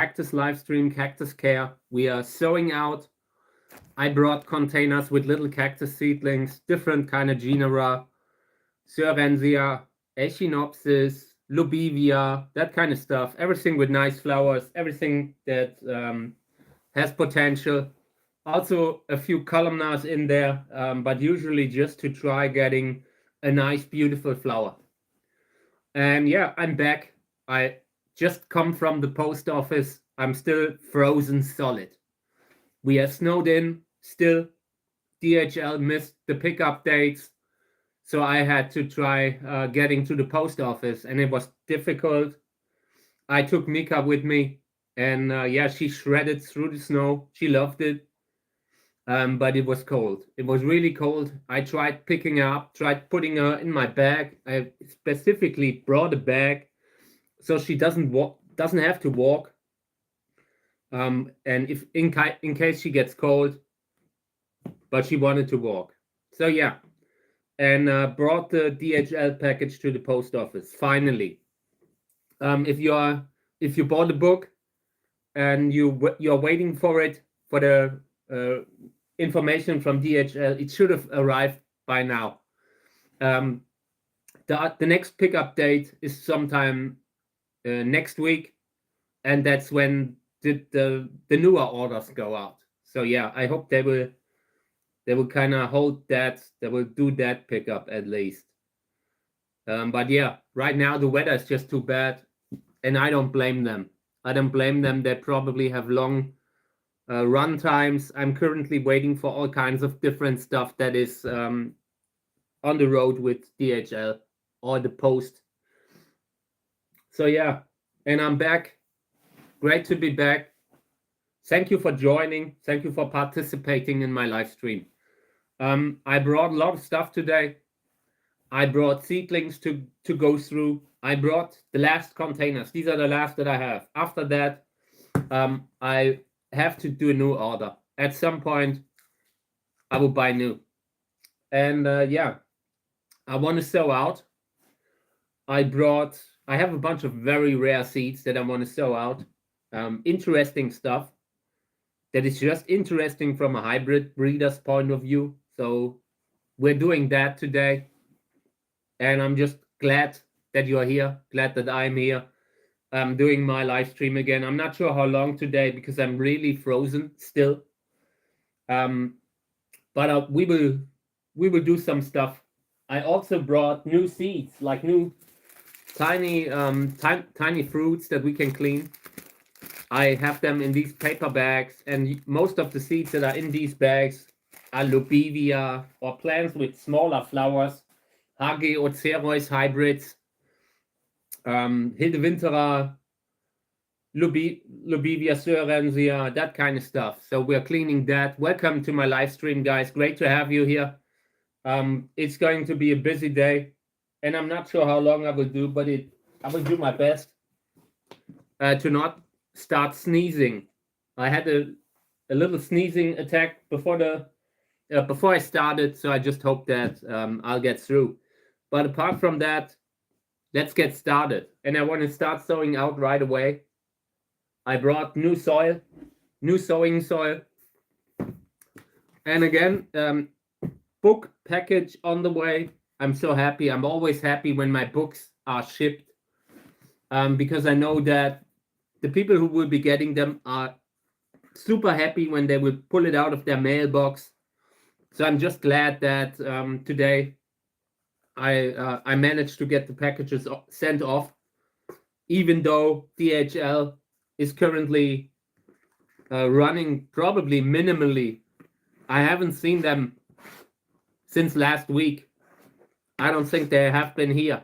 Cactus Livestream, Cactus Care. We are sowing out. I brought containers with little cactus seedlings, different kind of genera, Cerenzia, Echinopsis, Lobivia, that kind of stuff. Everything with nice flowers, everything that has potential. Also a few columnars in there, but usually just to try getting a nice, beautiful flower. And yeah, I'm back. I just come from the post office. I'm still frozen solid. We are snowed in still. DHL missed the pickup dates. So I had to try getting to the post office, and it was difficult. I took Mika with me, and yeah, she shredded through the snow. She loved it, but it was cold. It was really cold. I tried picking her up, tried putting her in my bag. I specifically brought a bag so she doesn't have to walk. And if in case she gets cold, but she wanted to walk. So yeah, and brought the DHL package to the post office finally. If you bought a book and you're waiting for it for the information from DHL, it should have arrived by now. The next pickup date is sometime next week, and that's when the newer orders go out. So yeah, I hope they will kind of hold that. They will do that pickup at least. But yeah, right now the weather is just too bad, and I don't blame them. I don't blame them. They probably have long run times. I'm currently waiting for all kinds of different stuff that is on the road with DHL or the post. So yeah, and I'm back. Great to be back. Thank you for joining. Thank you for participating in my live stream. I brought a lot of stuff today. I brought seedlings to go through. I brought the last containers. These are the last that I have. After that, I have to do a new order. At some point, I will buy new. And yeah, I want to sow out. I have a bunch of very rare seeds that I want to sow out. Interesting stuff that is just interesting from a hybrid breeder's point of view. So we're doing that today. And I'm just glad that you're here, glad that I'm here. I'm doing my live stream again. I'm not sure how long today because I'm really frozen still. But we will do some stuff. I also brought new seeds, like new tiny fruits that we can clean. I have them in these paper bags, and most of the seeds that are in these bags are Lobivia or plants with smaller flowers, Hage Ocerois hybrids, Hildewintera, Lobivia Cerenzia, that kind of stuff. So we're cleaning that. Welcome to my live stream, guys. Great to have you here. It's going to be a busy day, and I'm not sure how long I will do, but I will do my best to not start sneezing. I had a little sneezing attack before I started, so I just hope that I'll get through. But apart from that, let's get started. And I want to start sowing out right away. I brought new soil, new sowing soil. And again, book package on the way. I'm so happy. I'm always happy when my books are shipped because I know that the people who will be getting them are super happy when they will pull it out of their mailbox. So I'm just glad that today I managed to get the packages sent off, even though DHL is currently running probably minimally. I haven't seen them since last week. I don't think they have been here.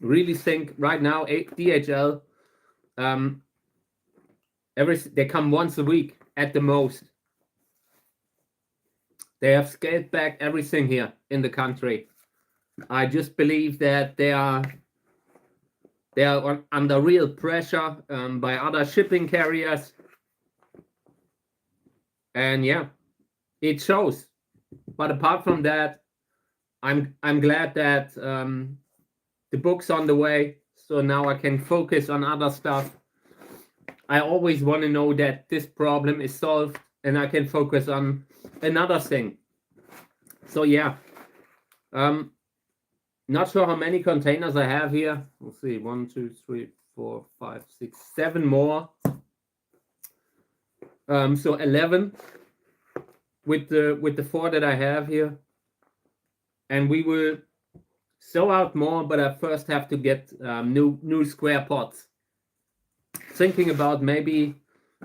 Really think right now DHL, they come once a week at the most. They have scaled back everything here in the country. I just believe that they are under real pressure by other shipping carriers, and yeah, it shows. But apart from that, I'm glad that the book's on the way, so now I can focus on other stuff. I always want to know that this problem is solved and I can focus on another thing. So yeah, not sure how many containers I have here. We'll see, 1, 2, 3, 4, 5, 6, 7 more. So 11 with the 4 that I have here, and we will sow out more, but I first have to get new square pots. Thinking about maybe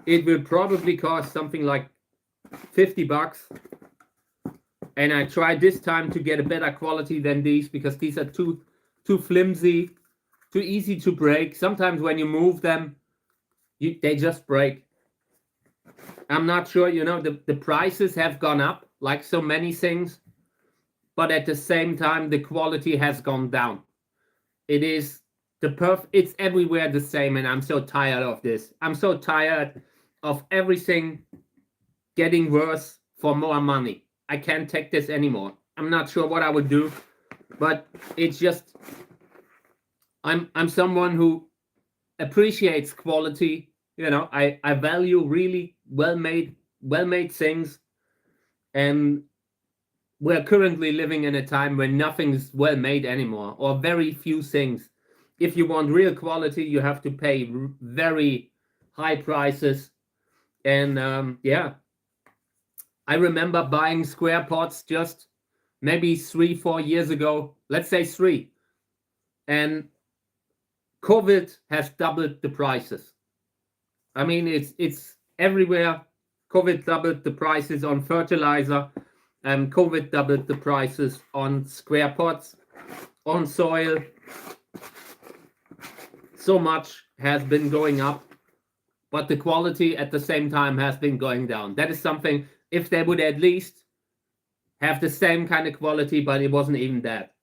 it will probably cost something like $50, and I tried this time to get a better quality than these because these are too flimsy, too easy to break. Sometimes when you move them, they just break. I'm not sure, the prices have gone up like so many things, but at the same time, the quality has gone down. It is it's everywhere the same, and I'm so tired of this. I'm so tired of everything getting worse for more money. I can't take this anymore. I'm not sure what I would do, but it's just, I'm someone who appreciates quality. I value really well-made things, and we're currently living in a time when nothing's well made anymore, or very few things. If you want real quality, you have to pay very high prices. And yeah, I remember buying square pots just maybe 3-4 years ago, let's say 3, and COVID has doubled the prices. I mean, it's everywhere. COVID doubled the prices on fertilizer, and COVID doubled the prices on square pots, on soil. So much has been going up, but the quality at the same time has been going down. That is something, if they would at least have the same kind of quality, but it wasn't even that.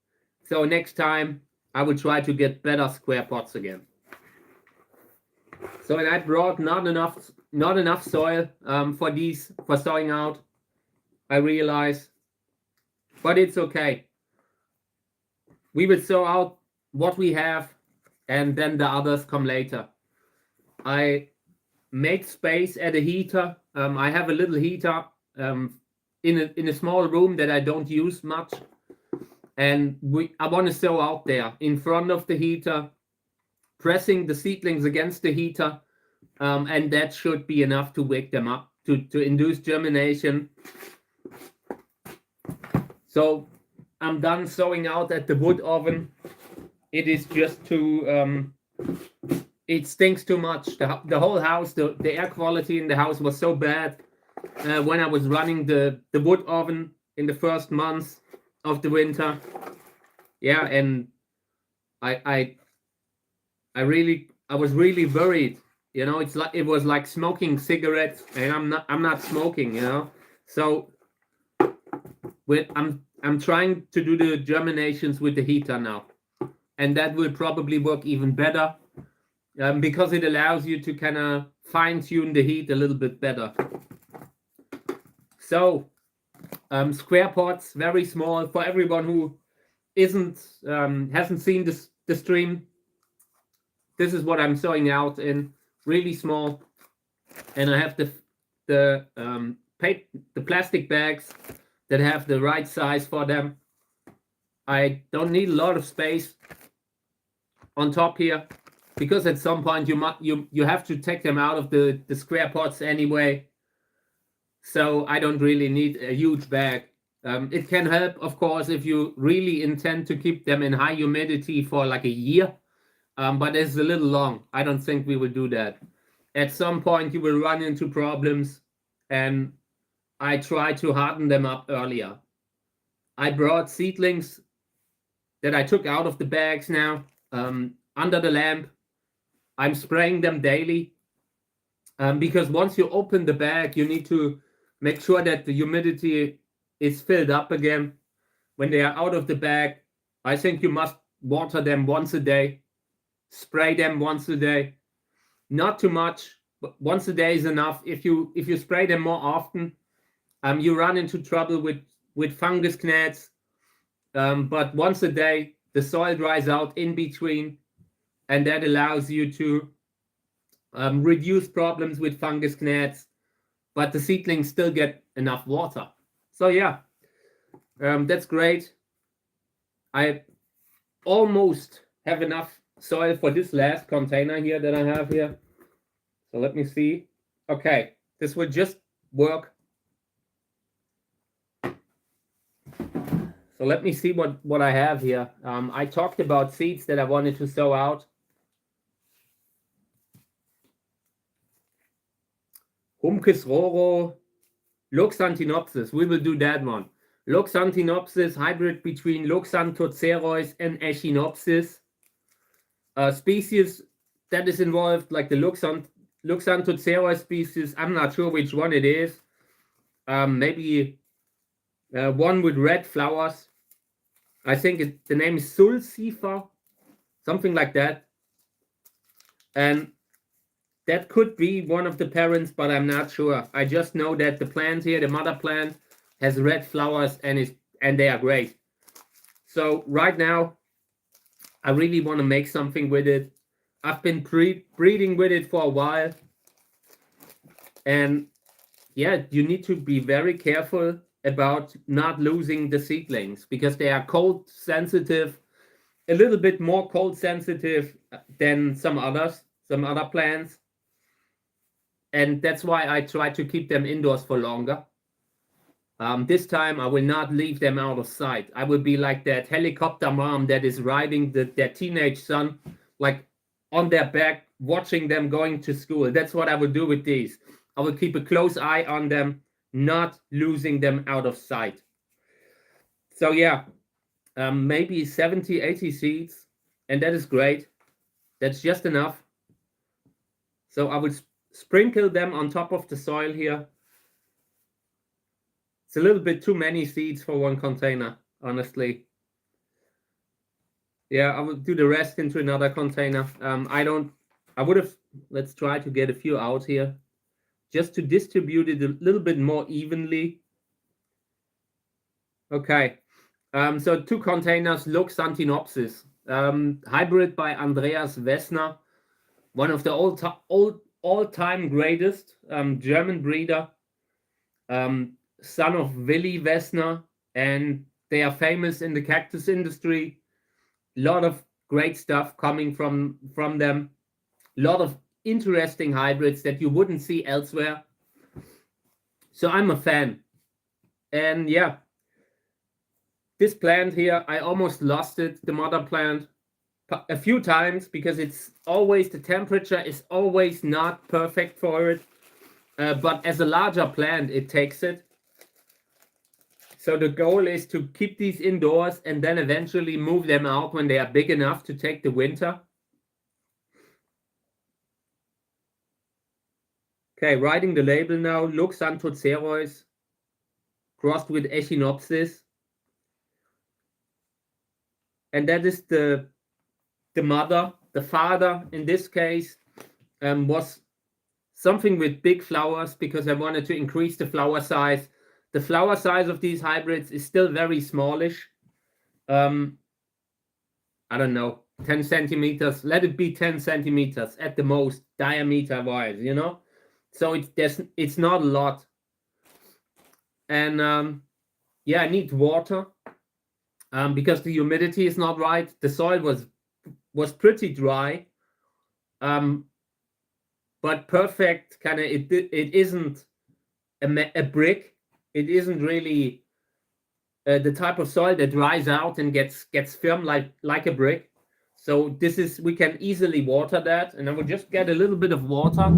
So next time I will try to get better square pots again. So, and I brought not enough soil for sowing out, I realize, but it's okay. We will sow out what we have, and then the others come later. I make space at a heater. I have a little heater in a small room that I don't use much, and I want to sow out there in front of the heater, pressing the seedlings against the heater, and that should be enough to wake them up, to induce germination. So I'm done sowing out at the wood oven. It is just too, it stinks too much. The whole house, the air quality in the house was so bad when I was running the wood oven in the first months of the winter. Yeah, and I was really worried. It was like smoking cigarettes, and I'm not smoking. So I'm trying to do the germinations with the heater now, and that will probably work even better because it allows you to kind of fine-tune the heat a little bit better. So square pots, very small. For everyone who hasn't seen the stream, this is what I'm sowing out in, really small, and I have the plastic bags that have the right size for them. I don't need a lot of space on top here, because at some point you have to take them out of the square pots anyway. So I don't really need a huge bag. It can help, of course, if you really intend to keep them in high humidity for like a year, but it's a little long. I don't think we will do that. At some point you will run into problems, and I try to harden them up earlier. I brought seedlings that I took out of the bags now under the lamp. I'm spraying them daily because once you open the bag, you need to make sure that the humidity is filled up again. When they are out of the bag, I think you must water them once a day, spray them once a day. Not too much, but once a day is enough. If you spray them more often, you run into trouble with fungus gnats. But once a day, the soil dries out in between, and that allows you to reduce problems with fungus gnats, but the seedlings still get enough water. So yeah, that's great. I almost have enough soil for this last container here that I have here. So let me see. Okay, this will just work. So let me see what I have here. I talked about seeds that I wanted to sow out. Humcus roro, Loxanthinopsis. We will do that one. Loxanthinopsis, hybrid between Loxanthocereus and Echinopsis. Species that is involved, like the Loxanthocereus species. I'm not sure which one it is. Maybe one with red flowers. I think the name is Sulcifer, something like that. And that could be one of the parents, but I'm not sure. I just know that the plant here, the mother plant, has red flowers and they are great. So right now, I really want to make something with it. I've been breeding with it for a while. And yeah, you need to be very careful about not losing the seedlings because they are cold sensitive, a little bit more cold sensitive than some other plants. And that's why I try to keep them indoors for longer. This time I will not leave them out of sight. I will be like that helicopter mom that is riding their teenage son, like on their back, watching them going to school. That's what I will do with these. I will keep a close eye on them, not losing them out of sight. So yeah, maybe 70, 80 seeds, and that is great. That's just enough. So I will sprinkle them on top of the soil here. It's a little bit too many seeds for one container, honestly. Yeah, I will do the rest into another container. Let's try to get a few out here just to distribute it a little bit more evenly. Okay, so 2 containers, Loxanthinopsis, hybrid by Andreas Wessner, one of the all-time greatest German breeder, son of Willy Wessner, and they are famous in the cactus industry. A lot of great stuff coming from them. A lot of interesting hybrids that you wouldn't see elsewhere. So I'm a fan. And yeah, this plant here, I almost lost it, the mother plant, a few times because the temperature is always not perfect for it. But as a larger plant, it takes it. So the goal is to keep these indoors and then eventually move them out when they are big enough to take the winter. Okay, writing the label now, Loxanthocereus crossed with Echinopsis. And that is the mother. The father, in this case, was something with big flowers because I wanted to increase the flower size. The flower size of these hybrids is still very smallish. I don't know, 10 centimeters. Let it be 10 centimeters at the most, diameter-wise, you know? So it's not a lot. And yeah, I need water because the humidity is not right. The soil was pretty dry, but perfect. Kind of, it isn't a brick. It isn't really the type of soil that dries out and gets firm like a brick. So we can easily water that, and I will just get a little bit of water,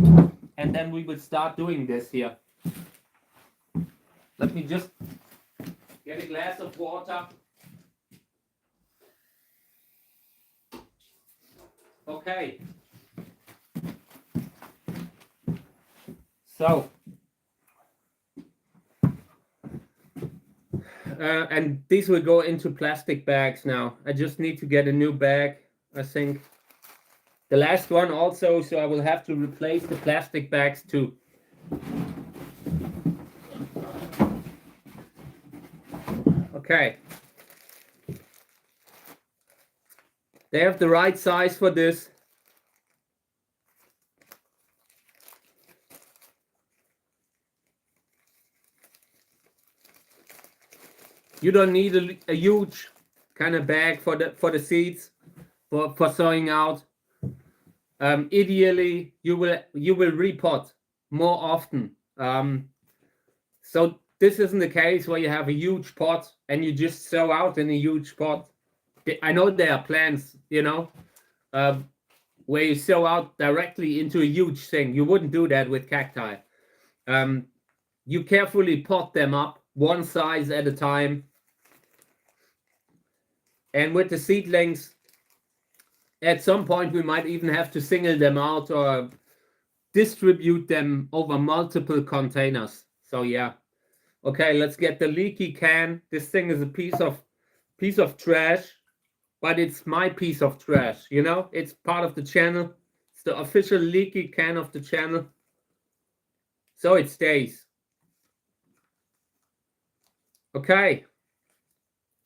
and then we will start doing this here. Let me just get a glass of water. Okay. So, and these will go into plastic bags now. I just need to get a new bag, I think. The last one also, so I will have to replace the plastic bags too. Okay. They have the right size for this. You don't need a huge kind of bag for the seeds for sowing out. Ideally, you will repot more often. So this isn't the case where you have a huge pot and you just sow out in a huge pot. I know there are plants, you know, where you sow out directly into a huge thing. You wouldn't do that with cacti. You carefully pot them up one size at a time. And with the seedlings, at some point we might even have to single them out or distribute them over multiple containers. So yeah. Okay, let's get the leaky can. This thing is a piece of trash, but it's my piece of trash, you know? It's part of the channel. It's the official leaky can of the channel. So it stays. Okay.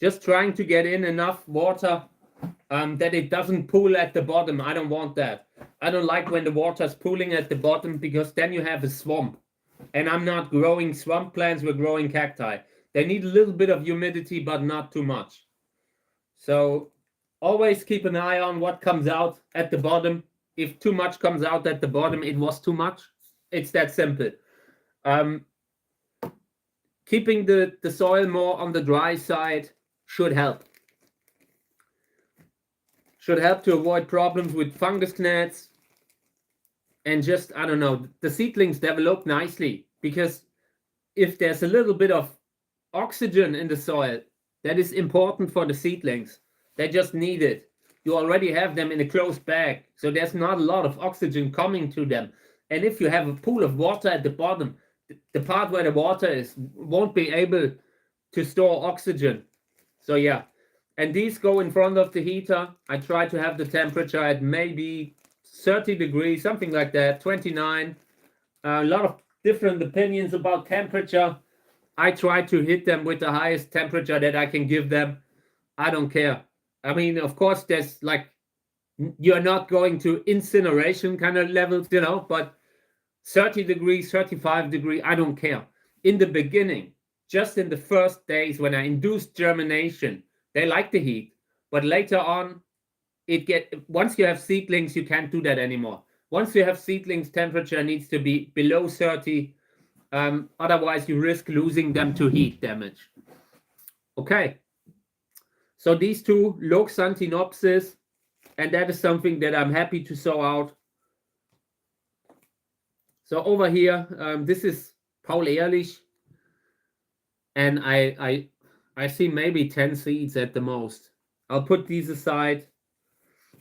Just trying to get in enough water that it doesn't pool at the bottom. I don't want that. I don't like when the water's pooling at the bottom because then you have a swamp. And I'm not growing swamp plants, we're growing cacti. They need a little bit of humidity, but not too much. So always keep an eye on what comes out at the bottom. If too much comes out at the bottom, it was too much. It's that simple. Keeping the soil more on the dry side should help. Should help to avoid problems with fungus gnats. And just, I don't know, the seedlings develop nicely because if there's a little bit of oxygen in the soil, that is important for the seedlings. They just need it. You already have them in a closed bag, so there's not a lot of oxygen coming to them. And if you have a pool of water at the bottom, the part where the water is won't be able to store oxygen. So yeah, and these go in front of the heater. I try to have the temperature at maybe 30 degrees, something like that, 29. A lot of different opinions about temperature. I try to hit them with the highest temperature that I can give them. I don't care. I mean, of course, there's like, you're not going to incineration kind of levels, you know, but 30 degrees, 35 degrees, I don't care. In the beginning, just in the first days when I induced germination, they like the heat. But later on, once you have seedlings, you can't do that anymore. Once you have seedlings, temperature needs to be below 30. Otherwise, you risk losing them to heat damage. Okay. So these two, Loxanthinopsis, and that is something that I'm happy to sow out. So over here, this is Paul Ehrlich, and I see maybe 10 seeds at the most. I'll put these aside.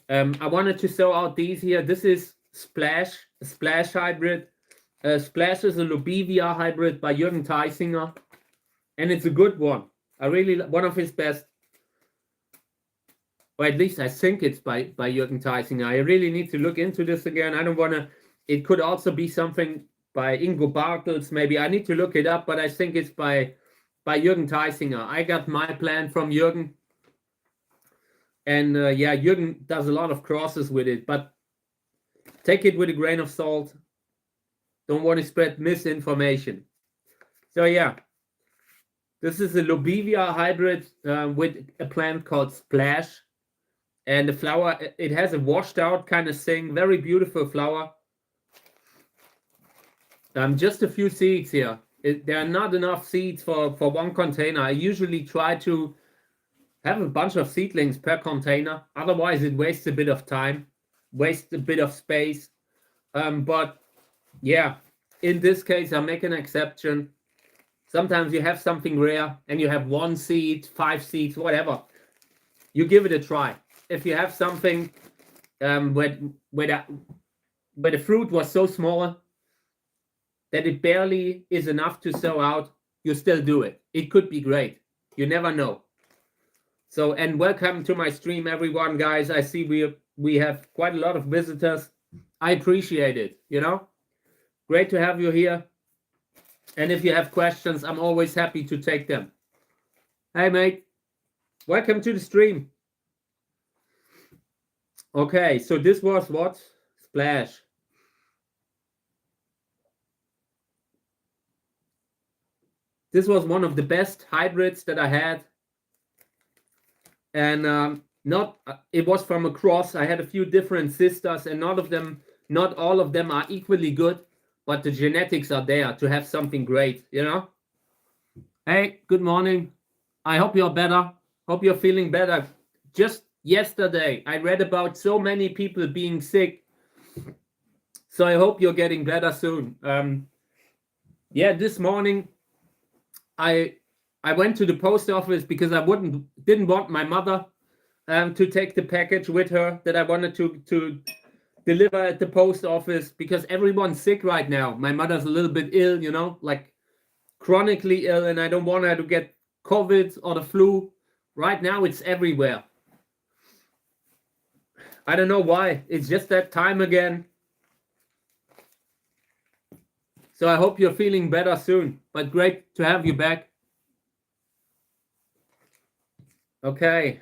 I wanted to sow out these here. This is Splash, a Splash hybrid. Splash is a Lobivia hybrid by Jürgen Theisinger, and it's a good one. One of his best. Or at least I think it's by Jürgen Theisinger. I really need to look into this again. I don't want to. It could also be something by Ingo Bartels. Maybe I need to look it up, but I think it's by Jürgen Theisinger. I got my plan from Jürgen. And yeah, Jürgen does a lot of crosses with it, but take it with a grain of salt. Don't want to spread misinformation. So yeah, this is a Lobivia hybrid with a plant called Splash. And the flower, it has a washed out kind of thing. Very beautiful flower. Just a few seeds here. There are not enough seeds for one container. I usually try to have a bunch of seedlings per container. Otherwise, it wastes a bit of time, wastes a bit of space. But yeah, in this case, I make an exception. Sometimes you have something rare and you have 1 seed, 5 seeds, whatever. You give it a try. If you have something where the fruit was so small that it barely is enough to sow out, you still do it. It could be great. You never know. So, and welcome to my stream, everyone, guys. I see we have quite a lot of visitors. I appreciate it, you know. Great to have you here. And if you have questions, I'm always happy to take them. Hey, mate. Welcome to the stream. Okay, so this was what? Splash. This was one of the best hybrids that I had. And it was from a cross. I had a few different sisters, and not all of them are equally good, but the genetics are there to have something great, you know? Hey, good morning. I hope you're better. Hope you're feeling better. Just yesterday, I read about so many people being sick. So I hope you're getting better soon. Yeah, this morning, I went to the post office because I didn't want my mother to take the package with her that I wanted to deliver at the post office, because everyone's sick right now. My mother's a little bit ill, you know, like chronically ill, and I don't want her to get COVID or the flu. Right now, it's everywhere. I don't know why. It's just that time again. So I hope you're feeling better soon, but great to have you back. Okay,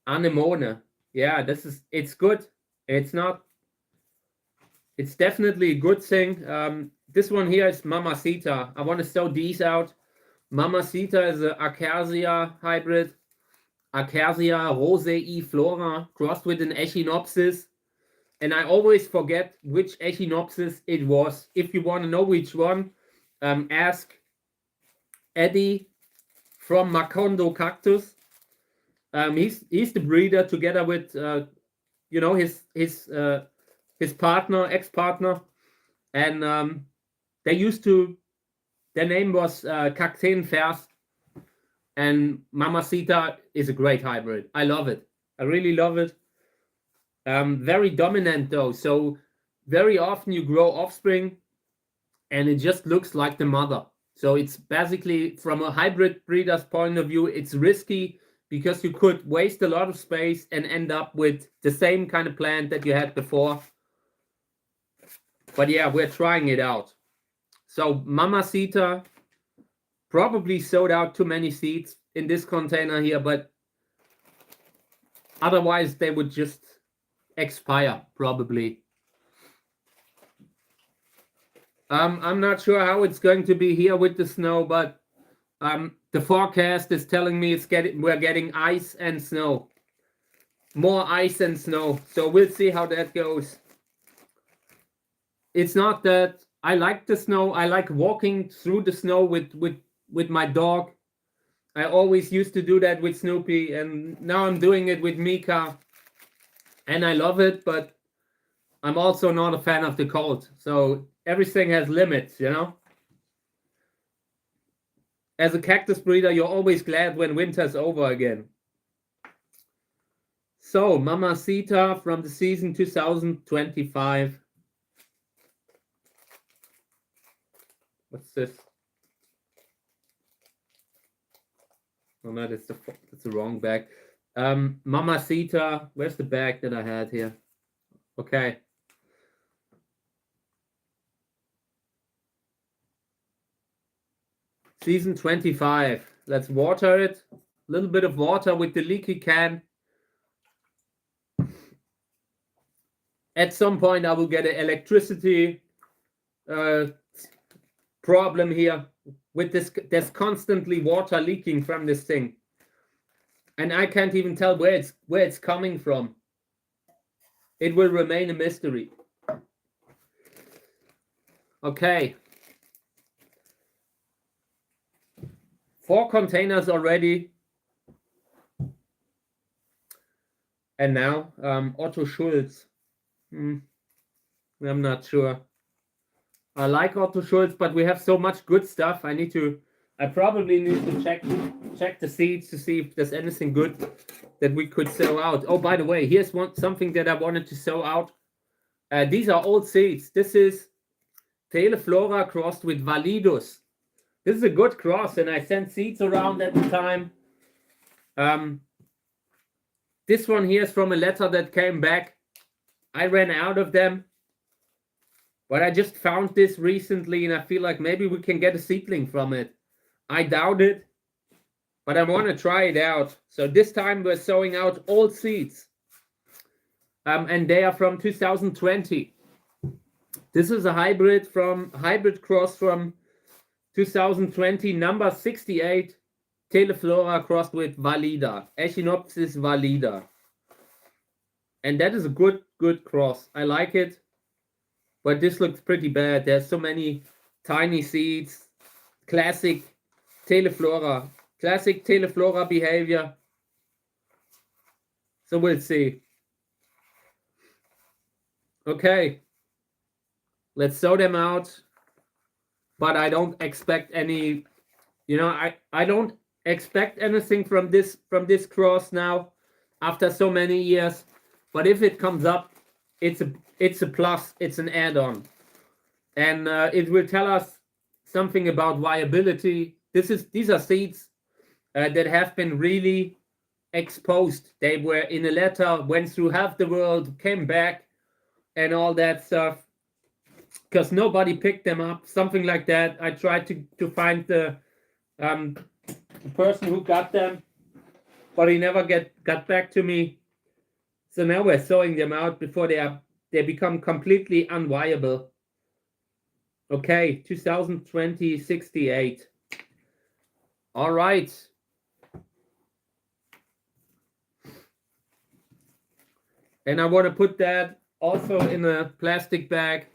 anemone. Yeah, it's good. It's definitely a good thing. This one here is Mamacita. I want to sow these out. Mamacita is an Acacia hybrid. Acacia rosei flora crossed with an Echinopsis. And I always forget which Echinopsis it was. If you want to know which one, ask Eddie from Macondo Cactus. He's the breeder together with his partner, ex-partner, and their name was Cactus, and Mamacita is a great hybrid. I love it. I really love it. Very dominant though, so very often you grow offspring and it just looks like the mother. So it's basically, from a hybrid breeder's point of view, it's risky because you could waste a lot of space and end up with the same kind of plant that you had before. But yeah, we're trying it out. So Mamacita probably sowed out too many seeds in this container here, but otherwise they would just expire probably. I'm not sure how it's going to be here with the snow, but the forecast is telling me we're getting ice and snow. More ice and snow. So we'll see how that goes. It's not that I like the snow. I like walking through the snow with my dog. I always used to do that with Snoopy, and now I'm doing it with Mika. And I love it, but I'm also not a fan of the cold. So everything has limits, you know? As a cactus breeder, you're always glad when winter's over again. So, Mamacita from the season 2025. What's this? Oh no, that's the wrong bag. Mamacita, where's the bag that I had here? Okay. Season 25. Let's water it. A little bit of water with the leaky can. At some point, I will get an electricity problem here with this. There's constantly water leaking from this thing, and I can't even tell where it's coming from. It will remain a mystery. Okay. 4 containers already. And now Otto Schulz. I'm not sure. I like Otto Schulz, but we have so much good stuff. I probably need to check the seeds to see if there's anything good that we could sow out. Oh, by the way, here's something that I wanted to sow out. These are old seeds. This is Teleflora crossed with Validus. This is a good cross, and I sent seeds around at the time. This one here is from a letter that came back. I ran out of them, but I just found this recently, and I feel like maybe we can get a seedling from it. I doubt it, but I want to try it out. So this time we're sowing out old seeds, and they are from 2020. This is a hybrid cross from 2020 number 68, Teleflora crossed with Valida, Echinopsis valida. And that is a good cross. I like it. But this looks pretty bad. There's so many tiny seeds. Classic Teleflora behavior. So we'll see. Okay. Let's sow them out. But I don't expect any, I don't expect anything from this cross now after so many years. But if it comes up, it's a plus, it's an add-on. And it will tell us something about viability. These are seeds that have been really exposed. They were in a letter, went through half the world, came back, and all that stuff. Because nobody picked them up, something like that. I tried to find the person who got them, but he never got back to me. So now we're sowing them out before they become completely unviable. Okay, 2020 68. All right. And I want to put that also in a plastic bag.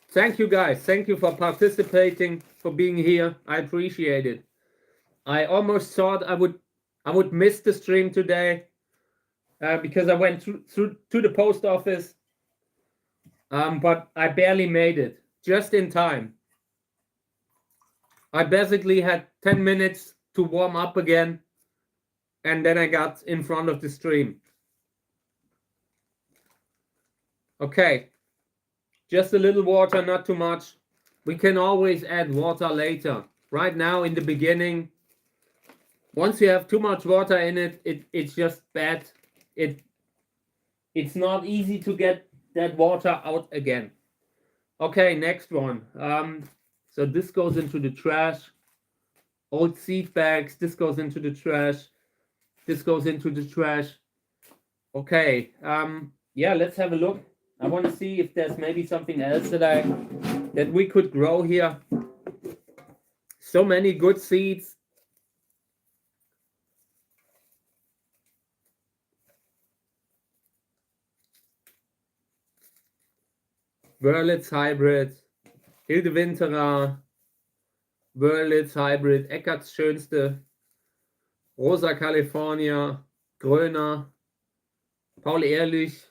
Thank you guys. Thank you for participating, for being here. I appreciate it. I almost thought I would miss the stream today because I went through to the post office, but I barely made it, just in time. I basically had 10 minutes to warm up again, and then I got in front of the stream. Okay. Just a little water, not too much. We can always add water later. Right now, in the beginning, once you have too much water in it, it's just bad. It's not easy to get that water out again. Okay, next one. So this goes into the trash. Old seed bags. This goes into the trash. This goes into the trash. Okay. Yeah, let's have a look. I want to see if there's maybe something else that we could grow here. So many good seeds. Wörlitz Hybrid, Hilde Winterer, Wörlitz Hybrid, Eckerts Schönste, Rosa California, Gröner, Paul Ehrlich.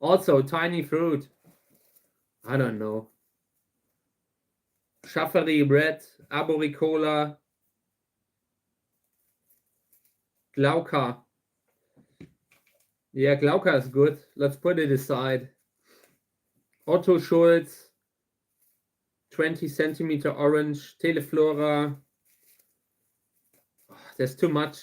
Also, tiny fruit. I don't know. Schaffery Red, Arboricola, Glauca. Yeah, Glauca is good. Let's put it aside. Otto Schulz, 20 centimeter orange, Teleflora. Oh, there's too much.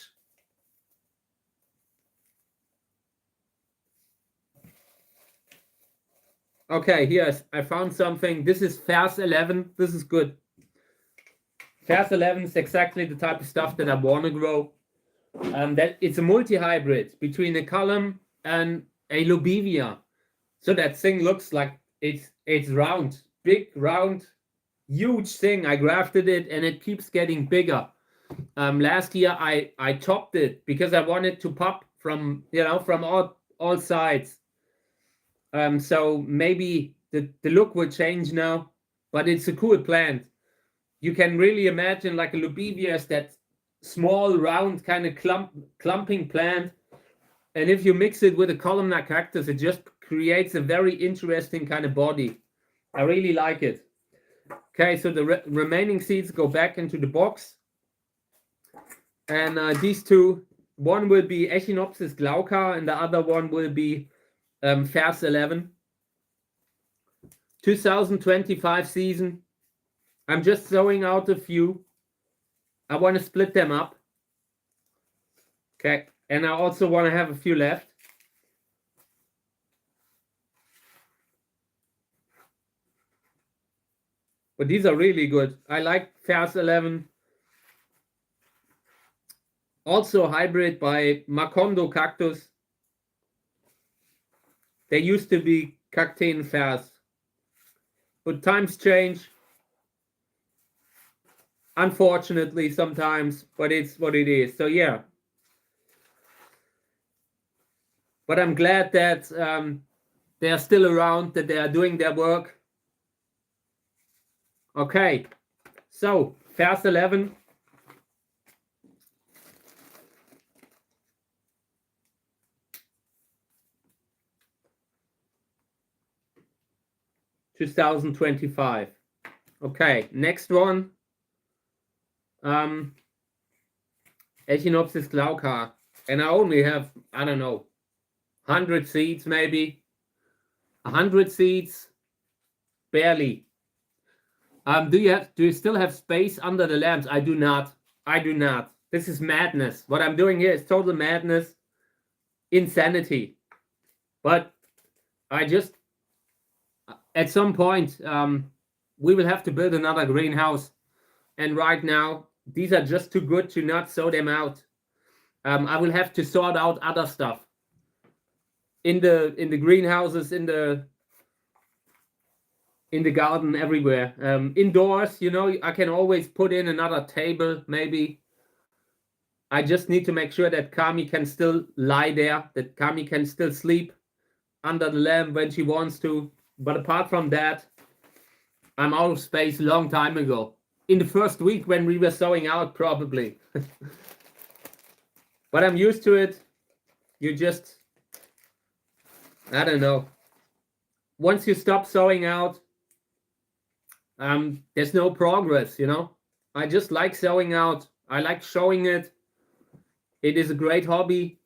Okay, here I found something. This is Vers 11. This is good. Vers 11 is exactly the type of stuff that I want to grow. That it's a multi-hybrid between a column and a lobivia. So that thing looks like it's round, big, round, huge thing. I grafted it and it keeps getting bigger. Last year I topped it because I wanted to pop from all sides. So maybe the look will change now, but it's a cool plant. You can really imagine like a lobivia as that small, round kind of clumping plant. And if you mix it with a columnar cactus, it just creates a very interesting kind of body. I really like it. Okay, so the remaining seeds go back into the box. And these two, one will be Echinopsis glauca and the other one will be Vers 11. 2025 season. I'm just throwing out a few. I want to split them up. Okay, and I also want to have a few left. But these are really good. I like Vers 11. Also hybrid by Macondo Cactus. They used to be Kakteen-Vers. But times change. Unfortunately, sometimes, but it's what it is. So yeah. But I'm glad that they are still around, that they are doing their work. Okay, so Vers 11. (2025). Okay, next one. Echinopsis glauca. And I only have, I don't know, 100 seeds maybe. 100 seeds, barely. Do you still have space under the lamps? I do not. I do not. This is madness. What I'm doing here is total madness, insanity. But I just, at some point, we will have to build another greenhouse. And right now, these are just too good to not sow them out. I will have to sort out other stuff in the greenhouses, in the garden, everywhere. Indoors, you know, I can always put in another table, maybe. I just need to make sure that Kami can still lie there, that Kami can still sleep under the lamp when she wants to. But apart from that, I'm out of space a long time ago. In the first week when we were sowing out, probably. But I'm used to it. You just, I don't know. Once you stop sowing out, there's no progress, you know. I just like sowing out. I like showing it. It is a great hobby.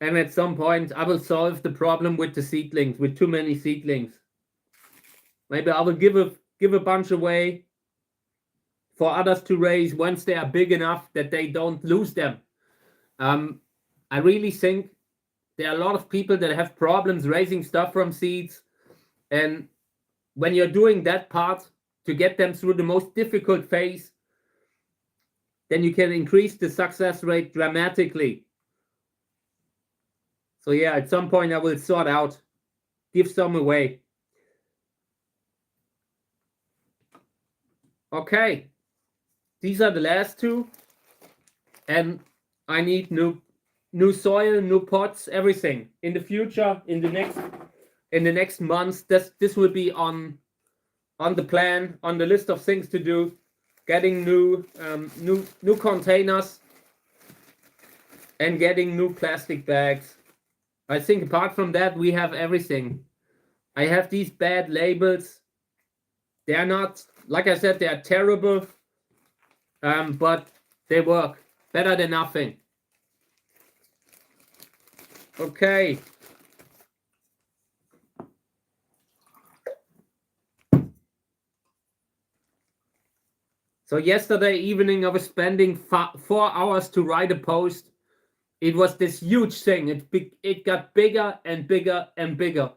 And at some point, I will solve the problem with the seedlings, with too many seedlings. Maybe I will give a bunch away for others to raise once they are big enough that they don't lose them. I really think there are a lot of people that have problems raising stuff from seeds. And when you're doing that part to get them through the most difficult phase, then you can increase the success rate dramatically. So yeah, at some point I will sort out, give some away. Okay, these are the last two. And I need new soil, new pots, everything. In the future, in the next months, this will be on the plan, on the list of things to do. Getting new containers and getting new plastic bags. I think apart from that, we have everything. I have these bad labels. They are not, like I said, they are terrible, but they work better than nothing. Okay. So yesterday evening I was spending 4 hours to write a post. It was this huge thing. It got bigger and bigger and bigger.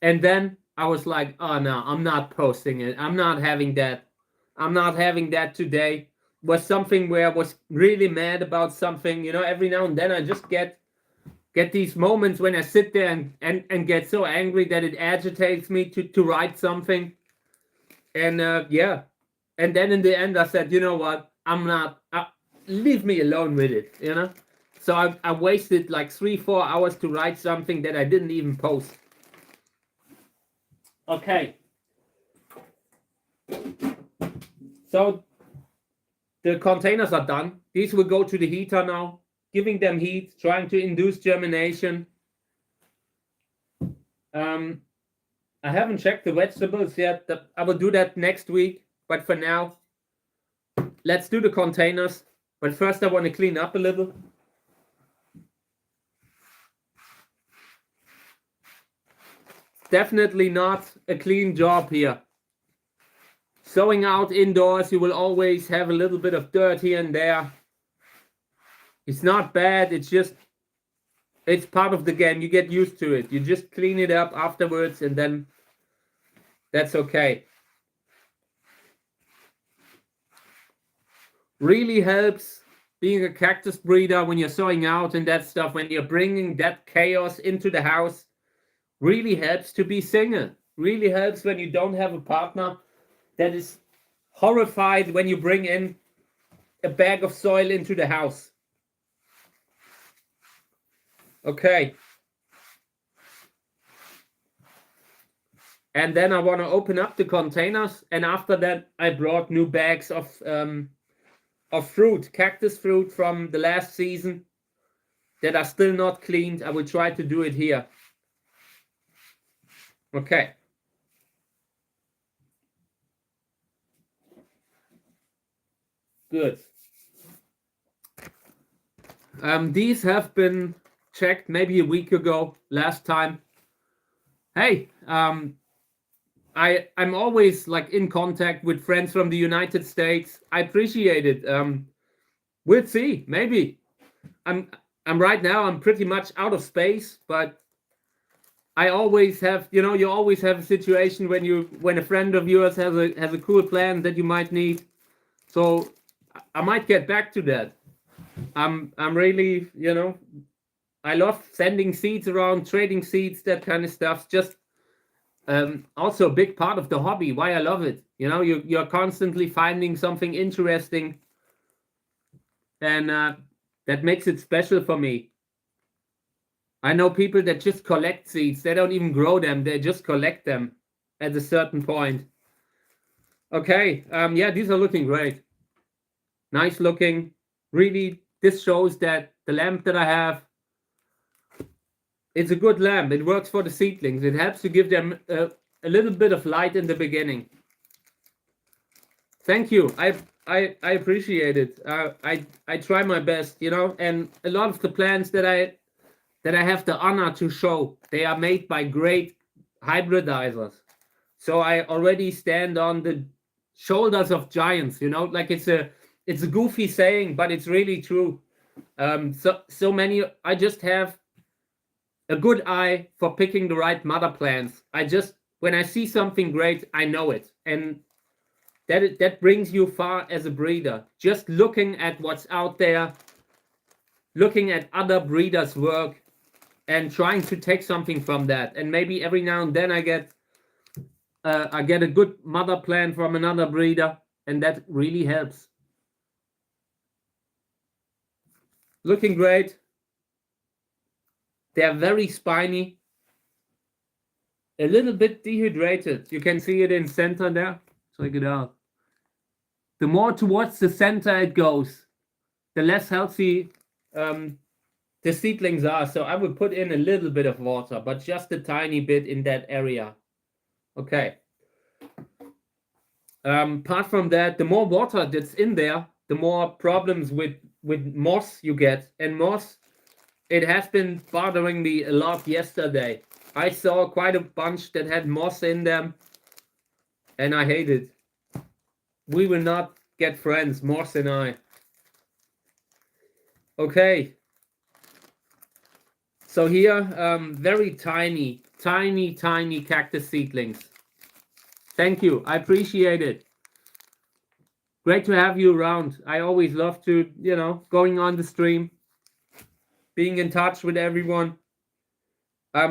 And then I was like, oh no, I'm not posting it. I'm not having that. I'm not having that today. It was something where I was really mad about something. You know, every now and then I just get these moments when I sit there and get so angry that it agitates me to write something. And yeah. And then in the end I said, you know what? I'm not, leave me alone with it, you know? So I wasted like 3-4 hours to write something that I didn't even post. Okay. So the containers are done. These will go to the heater now, giving them heat, trying to induce germination. I haven't checked the vegetables yet. I will do that next week. But for now, let's do the containers. But first I want to clean up a little. Definitely not a clean job here. Sowing out indoors, you will always have a little bit of dirt here and there. It's not bad, it's just, it's part of the game. You get used to it. You just clean it up afterwards and then that's okay. Really helps being a cactus breeder when you're sowing out and that stuff, when you're bringing that chaos into the house. really helps to be single. Really helps when you don't have a partner that is horrified when you bring in a bag of soil into the house. Okay. And then I want to open up the containers, and after that I brought new bags of fruit, cactus fruit from the last season that are still not cleaned. I will try to do it here. Okay. Good. These have been checked maybe a week ago, last time. Hey, I'm always like in contact with friends from the United States. I appreciate it. We'll see. Maybe I'm right now. I'm pretty much out of space, but I always have. You always have a situation when a friend of yours has a cool plan that you might need. So I might get back to that. I'm really, I love sending seeds around, trading seeds, that kind of stuff. Just also a big part of the hobby, why I love it. You're constantly finding something interesting, and that makes it special for me. I know people that just collect seeds. They don't even grow them. They just collect them at a certain point. Okay. Yeah, these are looking great. Nice looking. Really, this shows that the lamp that I have, it's a good lamp. It works for the seedlings. It helps to give them a little bit of light in the beginning. Thank you. I appreciate it. I try my best, and a lot of the plants that I have the honor to show, they are made by great hybridizers. So I already stand on the shoulders of giants, like it's a goofy saying, but it's really true. So many, I just have a good eye for picking the right mother plants. When I see something great, I know it. And that brings you far as a breeder. Just looking at what's out there, looking at other breeders' work, and trying to take something from that. And maybe every now and then I get a good mother plant from another breeder, and that really helps. Looking great. They're very spiny, a little bit dehydrated. You can see it in center there. Check it out. The more towards the center it goes, the less healthy the seedlings are. So I would put in a little bit of water, but just a tiny bit in that area. Okay. Apart from that, the more water that's in there, the more problems with moss you get. And moss, it has been bothering me a lot yesterday. I saw quite a bunch that had moss in them, and I hate it. We will not get friends, moss and I. Okay. So here, very tiny cactus seedlings. Thank you. I appreciate it. Great to have you around. I always love to, going on the stream, being in touch with everyone.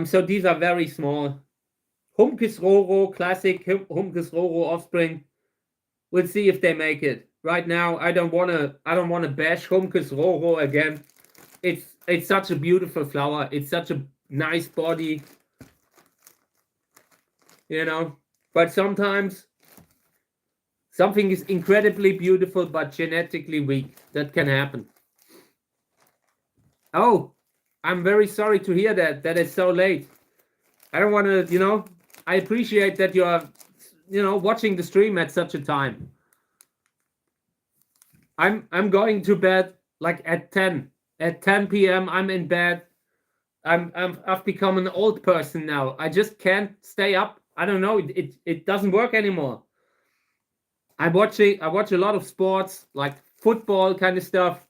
So these are very small. Humkes Roro, classic Humkes Roro offspring. We'll see if they make it. Right now, I don't wanna bash Humkes Roro again. It's such a beautiful flower. It's such a nice body. But sometimes something is incredibly beautiful but genetically weak. That can happen. Oh, I'm very sorry to hear that it's so late. I don't want to, I appreciate that you are, watching the stream at such a time. I'm going to bed like at 10. At 10 p.m. I'm in bed. I've become an old person now. I just can't stay up. I don't know. It doesn't work anymore. I watch a lot of sports, like football kind of stuff,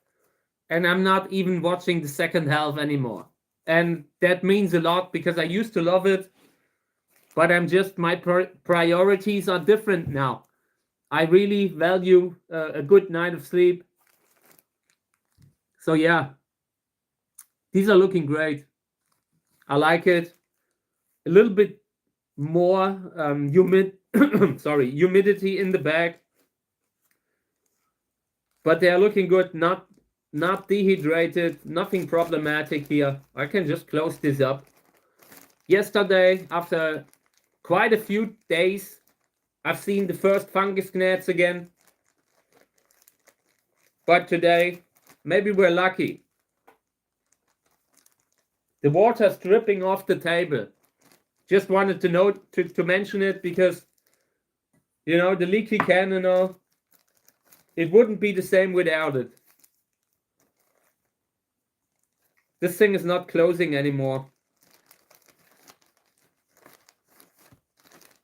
and I'm not even watching the second half anymore. And that means a lot because I used to love it, but my priorities are different now. I really value a good night of sleep. So yeah, these are looking great. I like it. a little bit more humidity in the bag, but they are looking good. Not dehydrated, nothing problematic here. I can just close this up. Yesterday, after quite a few days, I've seen the first fungus gnats again. But today, maybe we're lucky. The water's dripping off the table. Just wanted to mention it because, you know, the leaky can and all, it wouldn't be the same without it. This thing is not closing anymore.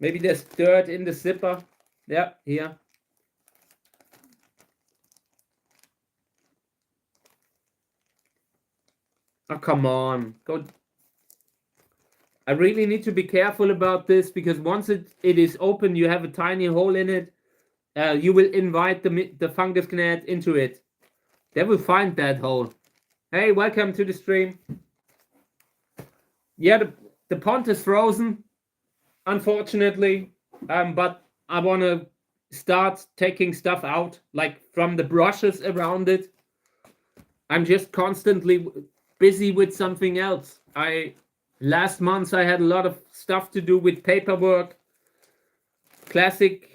Maybe there's dirt in the zipper. Yeah, here. Oh, come on. Go. I really need to be careful about this because once it is open, you have a tiny hole in it. You will invite the fungus gnat into it. They will find that hole. Hey, welcome to the stream. Yeah, the pond is frozen, unfortunately. But I want to start taking stuff out, like from the brushes around it. I'm just constantly busy with something else. Last month I had a lot of stuff to do with paperwork, classic,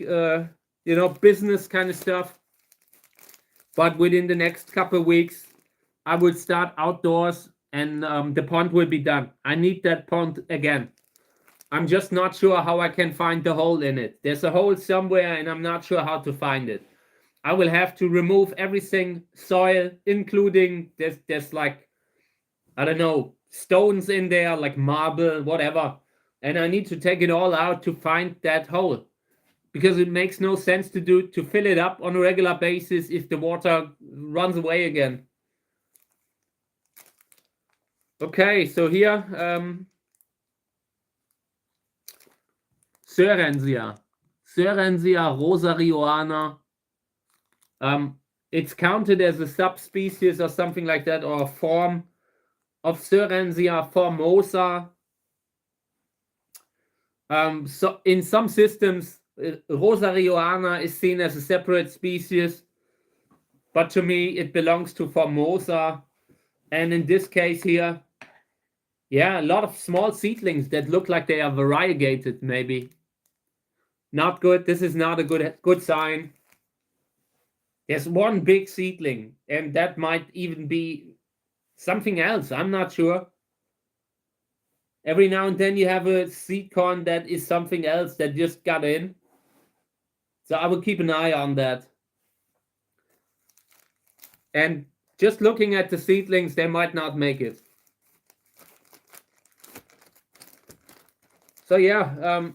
business kind of stuff. But within the next couple of weeks, I will start outdoors and the pond will be done. I need that pond again. I'm just not sure how I can find the hole in it. There's a hole somewhere and I'm not sure how to find it. I will have to remove everything, soil, including there's like, I don't know, stones in there, like marble, whatever. And I need to take it all out to find that hole. Because it makes no sense to fill it up on a regular basis if the water runs away again. Okay, so here, Sörensia rosarioana. It's counted as a subspecies or something like that, or a form of Sörensia formosa. So in some systems, rosarioana is seen as a separate species, but to me it belongs to Formosa. And in this case here, yeah, a lot of small seedlings that look like they are variegated, maybe. Not good. This is not a good sign. There's one big seedling, and that might even be something else. I'm not sure. Every now and then you have a seed corn that is something else that just got in. So I will keep an eye on that. And just looking at the seedlings, they might not make it. So yeah,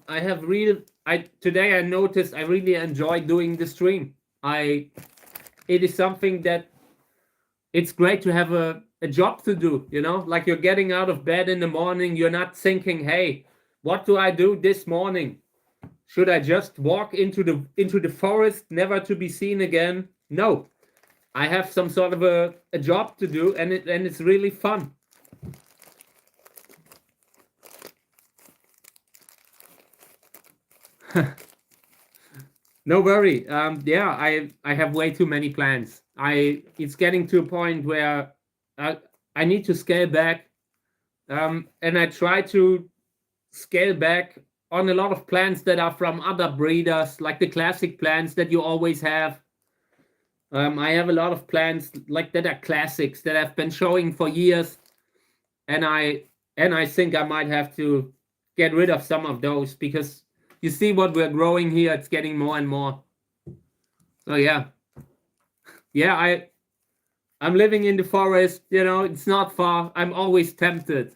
today I noticed I really enjoy doing the stream. It is something that it's great to have a job to do, you know, like you're getting out of bed in the morning, you're not thinking, hey, what do I do this morning? Should I just walk into the forest, never to be seen again? No, I have some sort of a job to do, and it's really fun. No worry. Yeah, I have way too many plans. It's getting to a point where I need to scale back, and I try to scale back on a lot of plants that are from other breeders, like the classic plants that you always have. I have a lot of plants like that are classics that I've been showing for years, and I think I might have to get rid of some of those because you see what we're growing here, it's getting more and more. So yeah, I'm living in the forest, you know, it's not far. I'm always tempted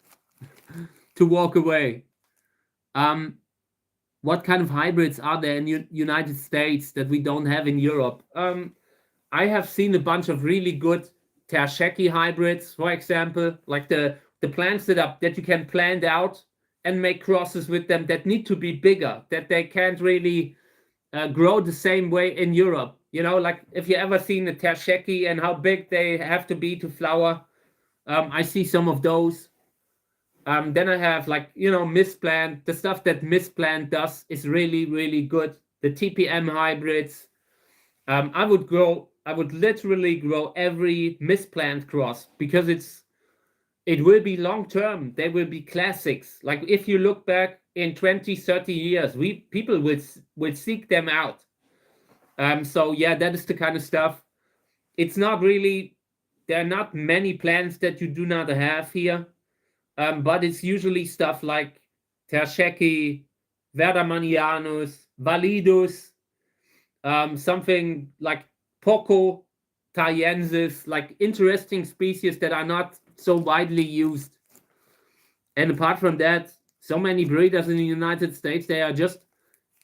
to walk away. What kind of hybrids are there in United States that we don't have in Europe? I have seen a bunch of really good cactusjerk hybrids, for example, like the plants that you can plant out and make crosses with them that need to be bigger, that they can't really grow the same way in Europe. You know, like if you ever seen a cactusjerk and how big they have to be to flower, I see some of those. Then I have like, Misplant. The stuff that Misplant does is really, really good. The TPM hybrids. I would literally grow every Misplant cross because it will be long term. They will be classics. Like if you look back in 20, 30 years, people will seek them out. So yeah, that is the kind of stuff. It's not really, there are not many plants that you do not have here. But it's usually stuff like Terschecki, Verdamanianus, Validus, something like Poco thaiensis, like interesting species that are not so widely used. And apart from that, so many breeders in the United States, they are just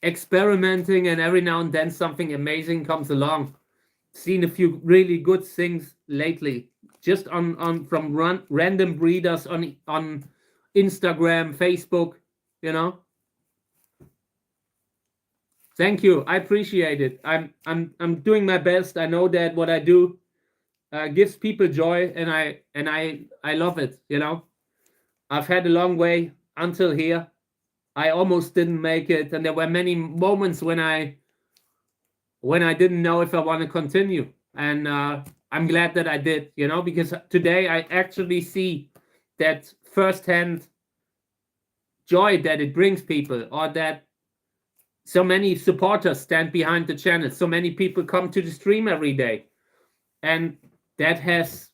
experimenting, and every now and then something amazing comes along. Seen a few really good things lately, just on from random breeders on Instagram, Facebook, Thank you. I appreciate it. I'm doing my best. I know that what I do gives people joy, and I love it. I've had a long way until here. I almost didn't make it, and there were many moments when I didn't know if I want to continue, and I'm glad that I did. Because today I actually see that firsthand joy that it brings people, or that so many supporters stand behind the channel. So many people come to the stream every day. And that has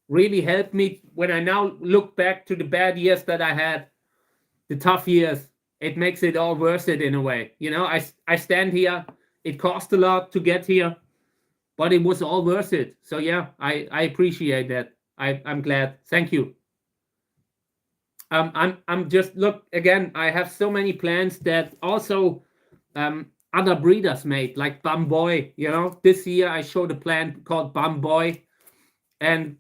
really helped me when I now look back to the bad years that I had, the tough years. It makes it all worth it in a way. I stand here. It cost a lot to get here, but it was all worth it. So yeah, I appreciate that. I'm glad. Thank you. I'm just, look again, I have so many plants that also other breeders made, like Bamboy. This year I showed a plant called Bamboy, and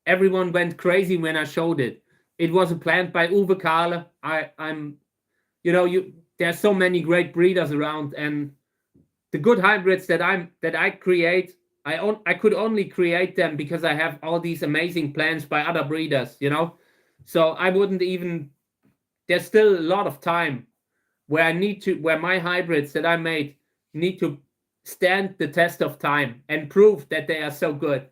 everyone went crazy when I showed it. It was a plant by Uwe Kahle. There's so many great breeders around, and the good hybrids that I create, I could only create them because I have all these amazing plants by other breeders. So I wouldn't even. There's still a lot of time where my hybrids that I made need to stand the test of time and prove that they are so good.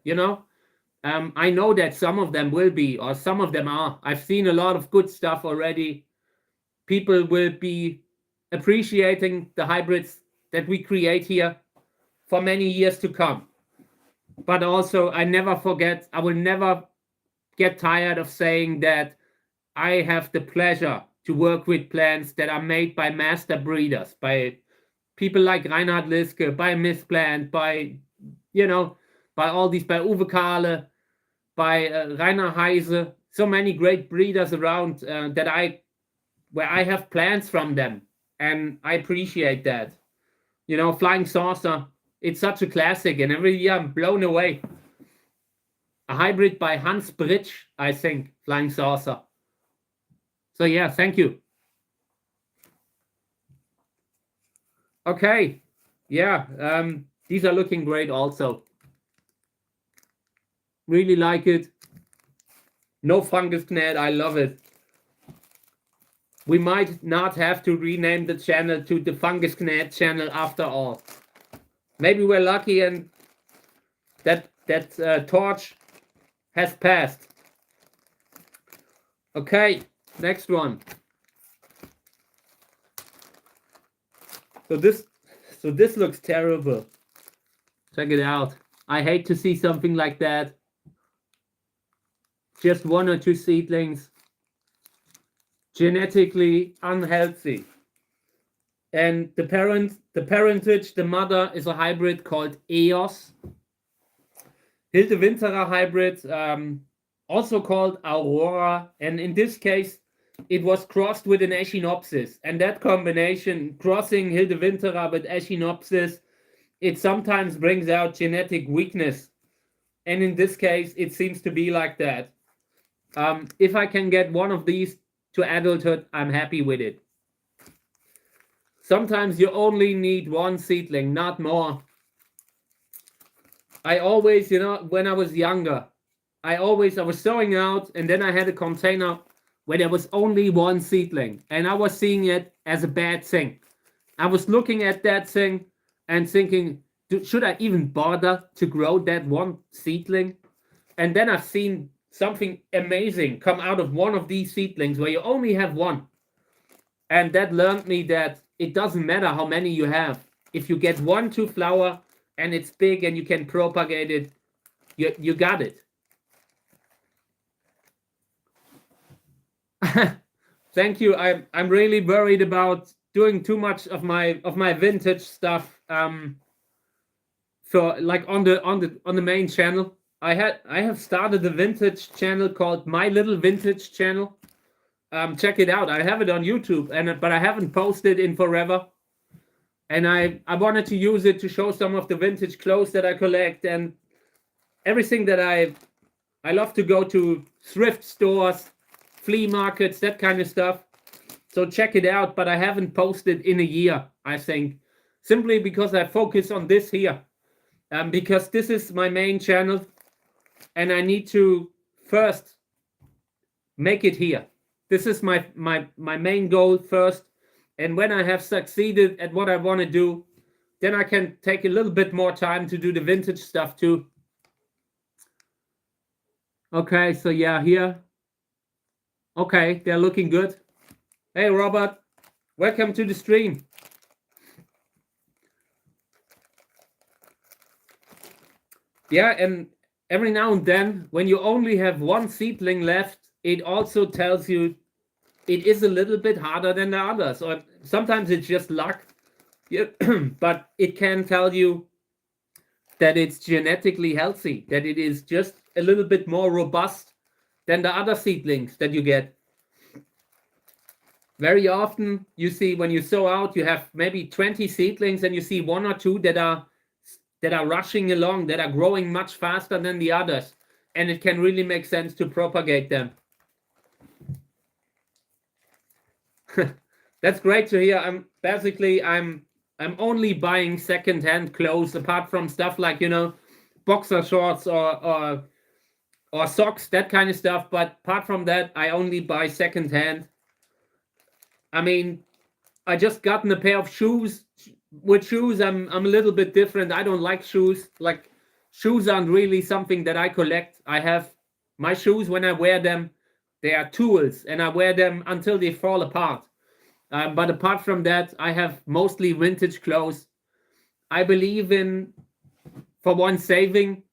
I know that some of them will be, or some of them are. I've seen a lot of good stuff already. People will be appreciating the hybrids that we create here for many years to come. But also, I will never get tired of saying that I have the pleasure to work with plants that are made by master breeders, by people like Reinhard Liske, by Misplant, by all these, by Uwe Kahle, by Rainer Heise, so many great breeders around where I have plants from them, and I appreciate that. Flying Saucer, it's such a classic, and every year I'm blown away. A hybrid by Hans Britsch, I think, Flying Saucer. So yeah, thank you. Okay, yeah, these are looking great also. Really like it. No fungus gnat, I love it. We might not have to rename the channel to the Fungus Gnat channel after all. Maybe we're lucky and that torch has passed. Okay, next one. So this looks terrible. Check it out. I hate to see something like that. Just 1 or 2 seedlings. Genetically unhealthy. And the parentage, the mother is a hybrid called EOS. Hilde Winterer hybrid, also called Aurora. And in this case, it was crossed with an Echinopsis. And that combination, crossing Hilde Winterer with Echinopsis, it sometimes brings out genetic weakness. And in this case, it seems to be like that. If I can get one of these to adulthood, I'm happy with it. Sometimes you only need 1 seedling, not more. I always, when I was younger, I was sowing out, and then I had a container where there was only one seedling, and I was seeing it as a bad thing. I was looking at that thing and thinking, should I even bother to grow that one seedling? And then I've seen something amazing come out of one of these seedlings where you only have one. And that learned me that it doesn't matter how many you have. If you get one to flower and it's big and you can propagate it, you got it. Thank you. I'm really worried about doing too much of my vintage stuff for like on the main channel. I have started a vintage channel called My Little Vintage Channel. Check it out. I have it on YouTube, but I haven't posted in forever. And I wanted to use it to show some of the vintage clothes that I collect and everything that I love to go to thrift stores, flea markets, that kind of stuff. So check it out, but I haven't posted in a year, I think, simply because I focus on this here, because this is my main channel, and I need to first make it here. This is my main goal first, and when I have succeeded at what I want to do, then I can take a little bit more time to do the vintage stuff too. Okay, so yeah, here. Okay, they're looking good. Hey, Robert, welcome to the stream. Yeah, and every now and then, when you only have one seedling left, it also tells you it is a little bit harder than the others. Or sometimes it's just luck, but it can tell you that it's genetically healthy, that it is just a little bit more robust than the other seedlings that you get. Very often you see when you sow out, you have maybe 20 seedlings and you see one or two that are rushing along, that are growing much faster than the others. And it can really make sense to propagate them. That's great to hear. I'm only buying secondhand clothes, apart from stuff like, boxer shorts or socks, that kind of stuff. But apart from that, I only buy secondhand. I mean, I just gotten a pair of shoes. With shoes, I'm a little bit different. I don't like shoes. Like, shoes aren't really something that I collect. I have my shoes, when I wear them, they are tools, and I wear them until they fall apart. But apart from that, I have mostly vintage clothes. I believe in, for one, saving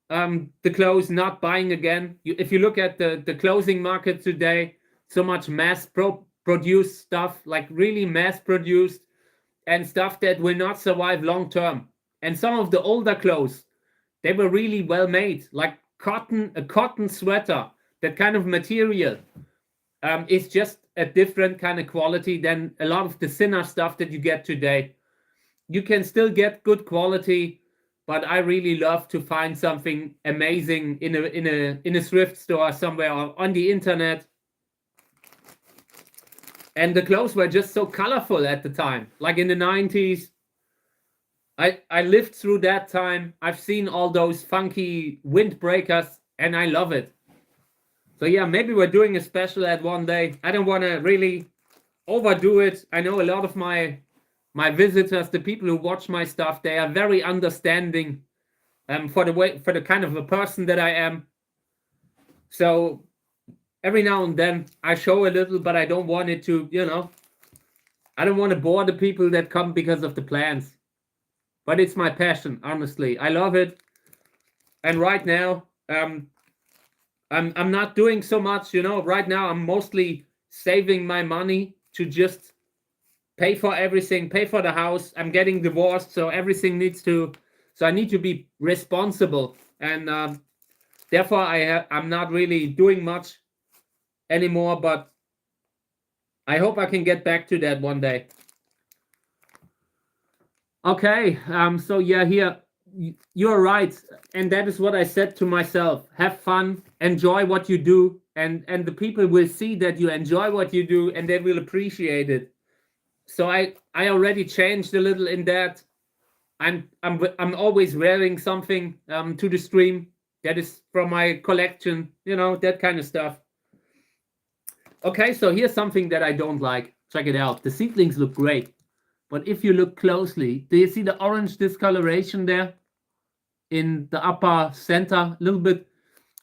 the clothes, not buying again. If you look at the clothing market today, so much mass-produced stuff, like really mass-produced, and stuff that will not survive long term. And some of the older clothes, they were really well made, like a cotton sweater, that kind of material. It's just a different kind of quality than a lot of the thinner stuff that you get today. You can still get good quality, but I really love to find something amazing in a thrift store somewhere or on the internet. And the clothes were just so colorful at the time, like in the 90s. I lived through that time. I've seen all those funky windbreakers, and I love it. So yeah, maybe we're doing a special at one day. I don't want to really overdo it. I know a lot of my visitors, the people who watch my stuff, they are very understanding for the kind of a person that I am. So every now and then I show a little, but I don't want it to, I don't want to bore the people that come because of the plants. But it's my passion, honestly. I love it. And right now, I'm not doing so much, Right now, I'm mostly saving my money to just pay for everything, pay for the house. I'm getting divorced, so everything so I need to be responsible. And therefore, I'm not really doing much anymore, but I hope I can get back to that one day. Okay, so yeah, here, you're right. And that is what I said to myself. Have fun, enjoy what you do, and the people will see that you enjoy what you do, and they will appreciate it. So I already changed a little in that. I'm always wearing something to the stream that is from my collection, that kind of stuff. Okay, so here's something that I don't like. Check it out. The seedlings look great. But if you look closely, do you see the orange discoloration there in the upper center? A little bit.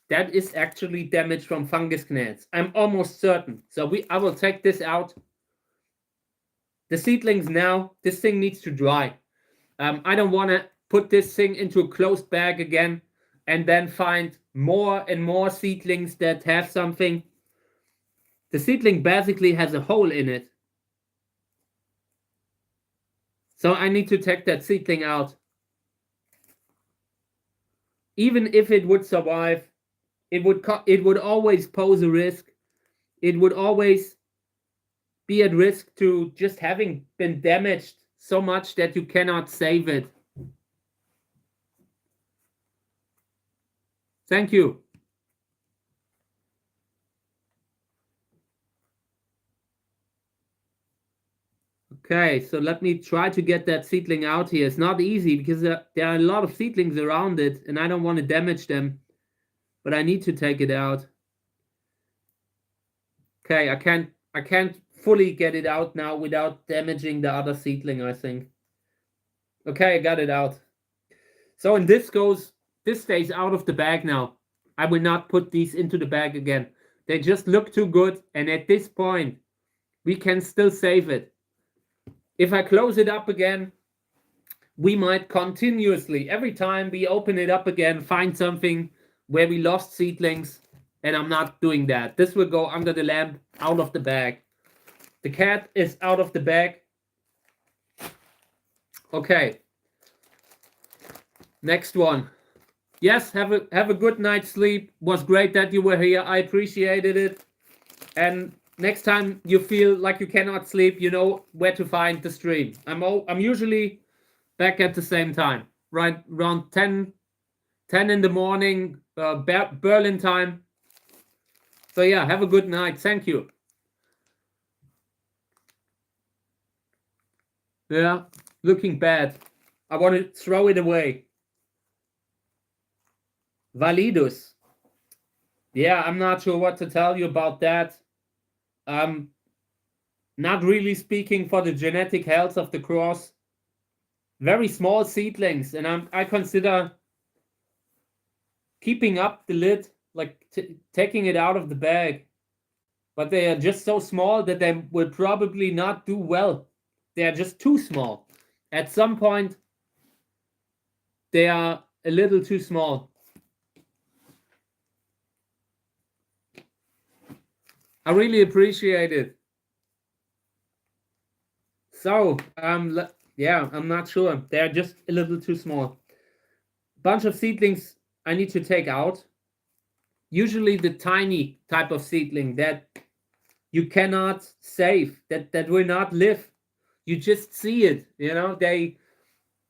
That is actually damage from fungus gnats. I'm almost certain. So I will take this out. The seedlings now, this thing needs to dry. I don't want to put this thing into a closed bag again and then find more and more seedlings that have something. The seedling basically has a hole in it. So I need to take that seedling out. Even if it would survive, it would always pose a risk. It would always be at risk to just having been damaged so much that you cannot save it. Thank you. Okay, so let me try to get that seedling out here. It's not easy because there are a lot of seedlings around it and I don't want to damage them, but I need to take it out. Okay, I can't fully get it out now without damaging the other seedling, I think. Okay, I got it out. So and this stays out of the bag now. I will not put these into the bag again. They just look too good, and at this point, we can still save it. If I close it up again, we might continuously, every time we open it up again, find something where we lost seedlings, and I'm not doing that. This will go under the lamp, out of the bag. The cat is out of the bag. Okay. Next one. Yes, have a good night's sleep. Was great that you were here. I appreciated it. And next time you feel like you cannot sleep, you know where to find the stream. I'm usually back at the same time, right around 10 in the morning, Berlin time. So yeah, have a good night. Thank you. Yeah, looking bad. I want to throw it away. Validus. Yeah, I'm not sure what to tell you about that. Not really speaking for the genetic health of the cross. Very small seedlings, and I consider keeping up the lid, like taking it out of the bag. But they are just so small that they will probably not do well. They are just too small. At some point, they are a little too small. I really appreciate it. So, yeah, I'm not sure. They're just a little too small. Bunch of seedlings I need to take out. Usually the tiny type of seedling that you cannot save, that will not live. You just see it, you know,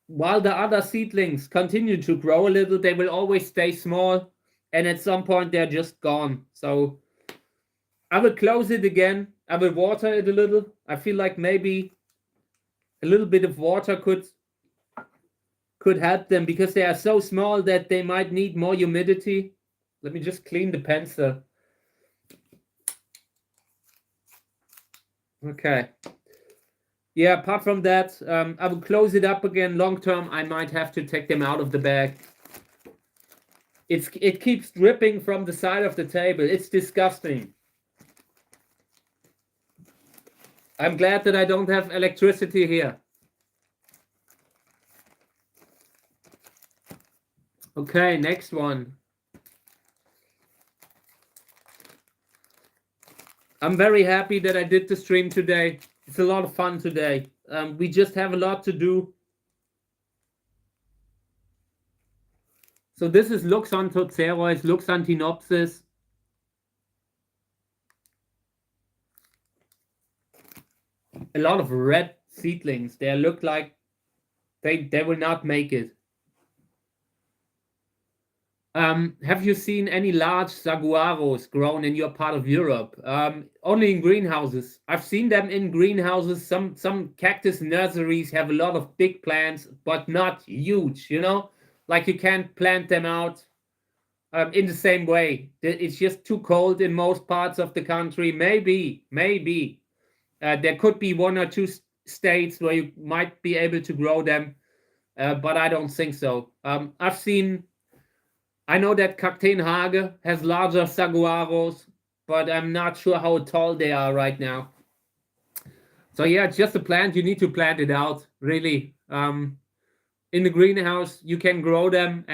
while the other seedlings continue to grow a little, they will always stay small, and at some point they're just gone. So I will close it again. I will water it a little. I feel like maybe a little bit of water could help them because they are so small that they might need more humidity. Let me just clean the pencil. Okay. Yeah, apart from that, I will close it up again. Long term, I might have to take them out of the bag. It keeps dripping from the side of the table. It's disgusting. I'm glad that I don't have electricity here. Okay, next one. I'm very happy that I did the stream today. It's a lot of fun today. We just have a lot to do. So this is Luxanthocerois, Luxantinopsis. A lot of red seedlings. They look like they will not make it. Have you seen any large saguaros grown in your part of Europe? Only in greenhouses. I've seen them in greenhouses. Some cactus nurseries have a lot of big plants, but not huge, you know? Like you can't plant them out in the same way. It's just too cold in most parts of the country. Maybe there could be one or two states where you might be able to grow them, but I don't think so. I know that Cactusjerk has larger saguaros, but I'm not sure how tall they are right now. So yeah, it's just a plant. You need to plant it out, really. In the greenhouse, you can grow them,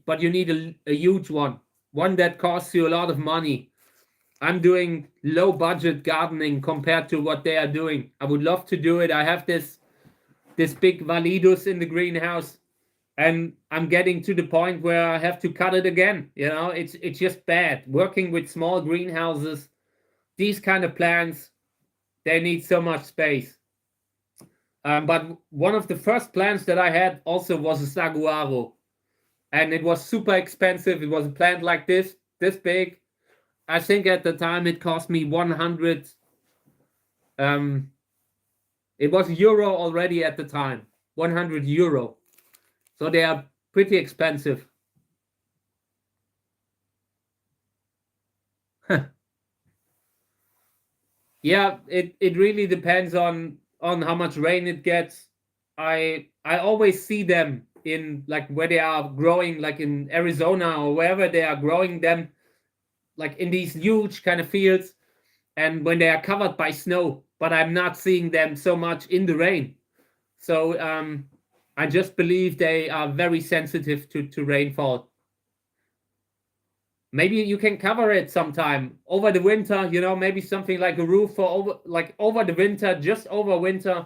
but you need a huge one that costs you a lot of money. I'm doing low budget gardening compared to what they are doing. I would love to do it. I have this big validus in the greenhouse, and I'm getting to the point where I have to cut it again. It's just bad working with small greenhouses. These kind of plants, they need so much space. But one of the first plants that I had also was a saguaro, and it was super expensive. It was a plant like this big. I think at the time it cost me 100. It was euro already at the time, 100 euro. So they are pretty expensive. Yeah, it really depends on how much rain it gets. I always see them in like where they are growing, like in Arizona or wherever they are growing them, like in these huge kind of fields, and when they are covered by snow. But I'm not seeing them so much in the rain. So I just believe they are very sensitive to rainfall. Maybe you can cover it sometime over the winter, maybe something like a roof for over the winter, just over winter,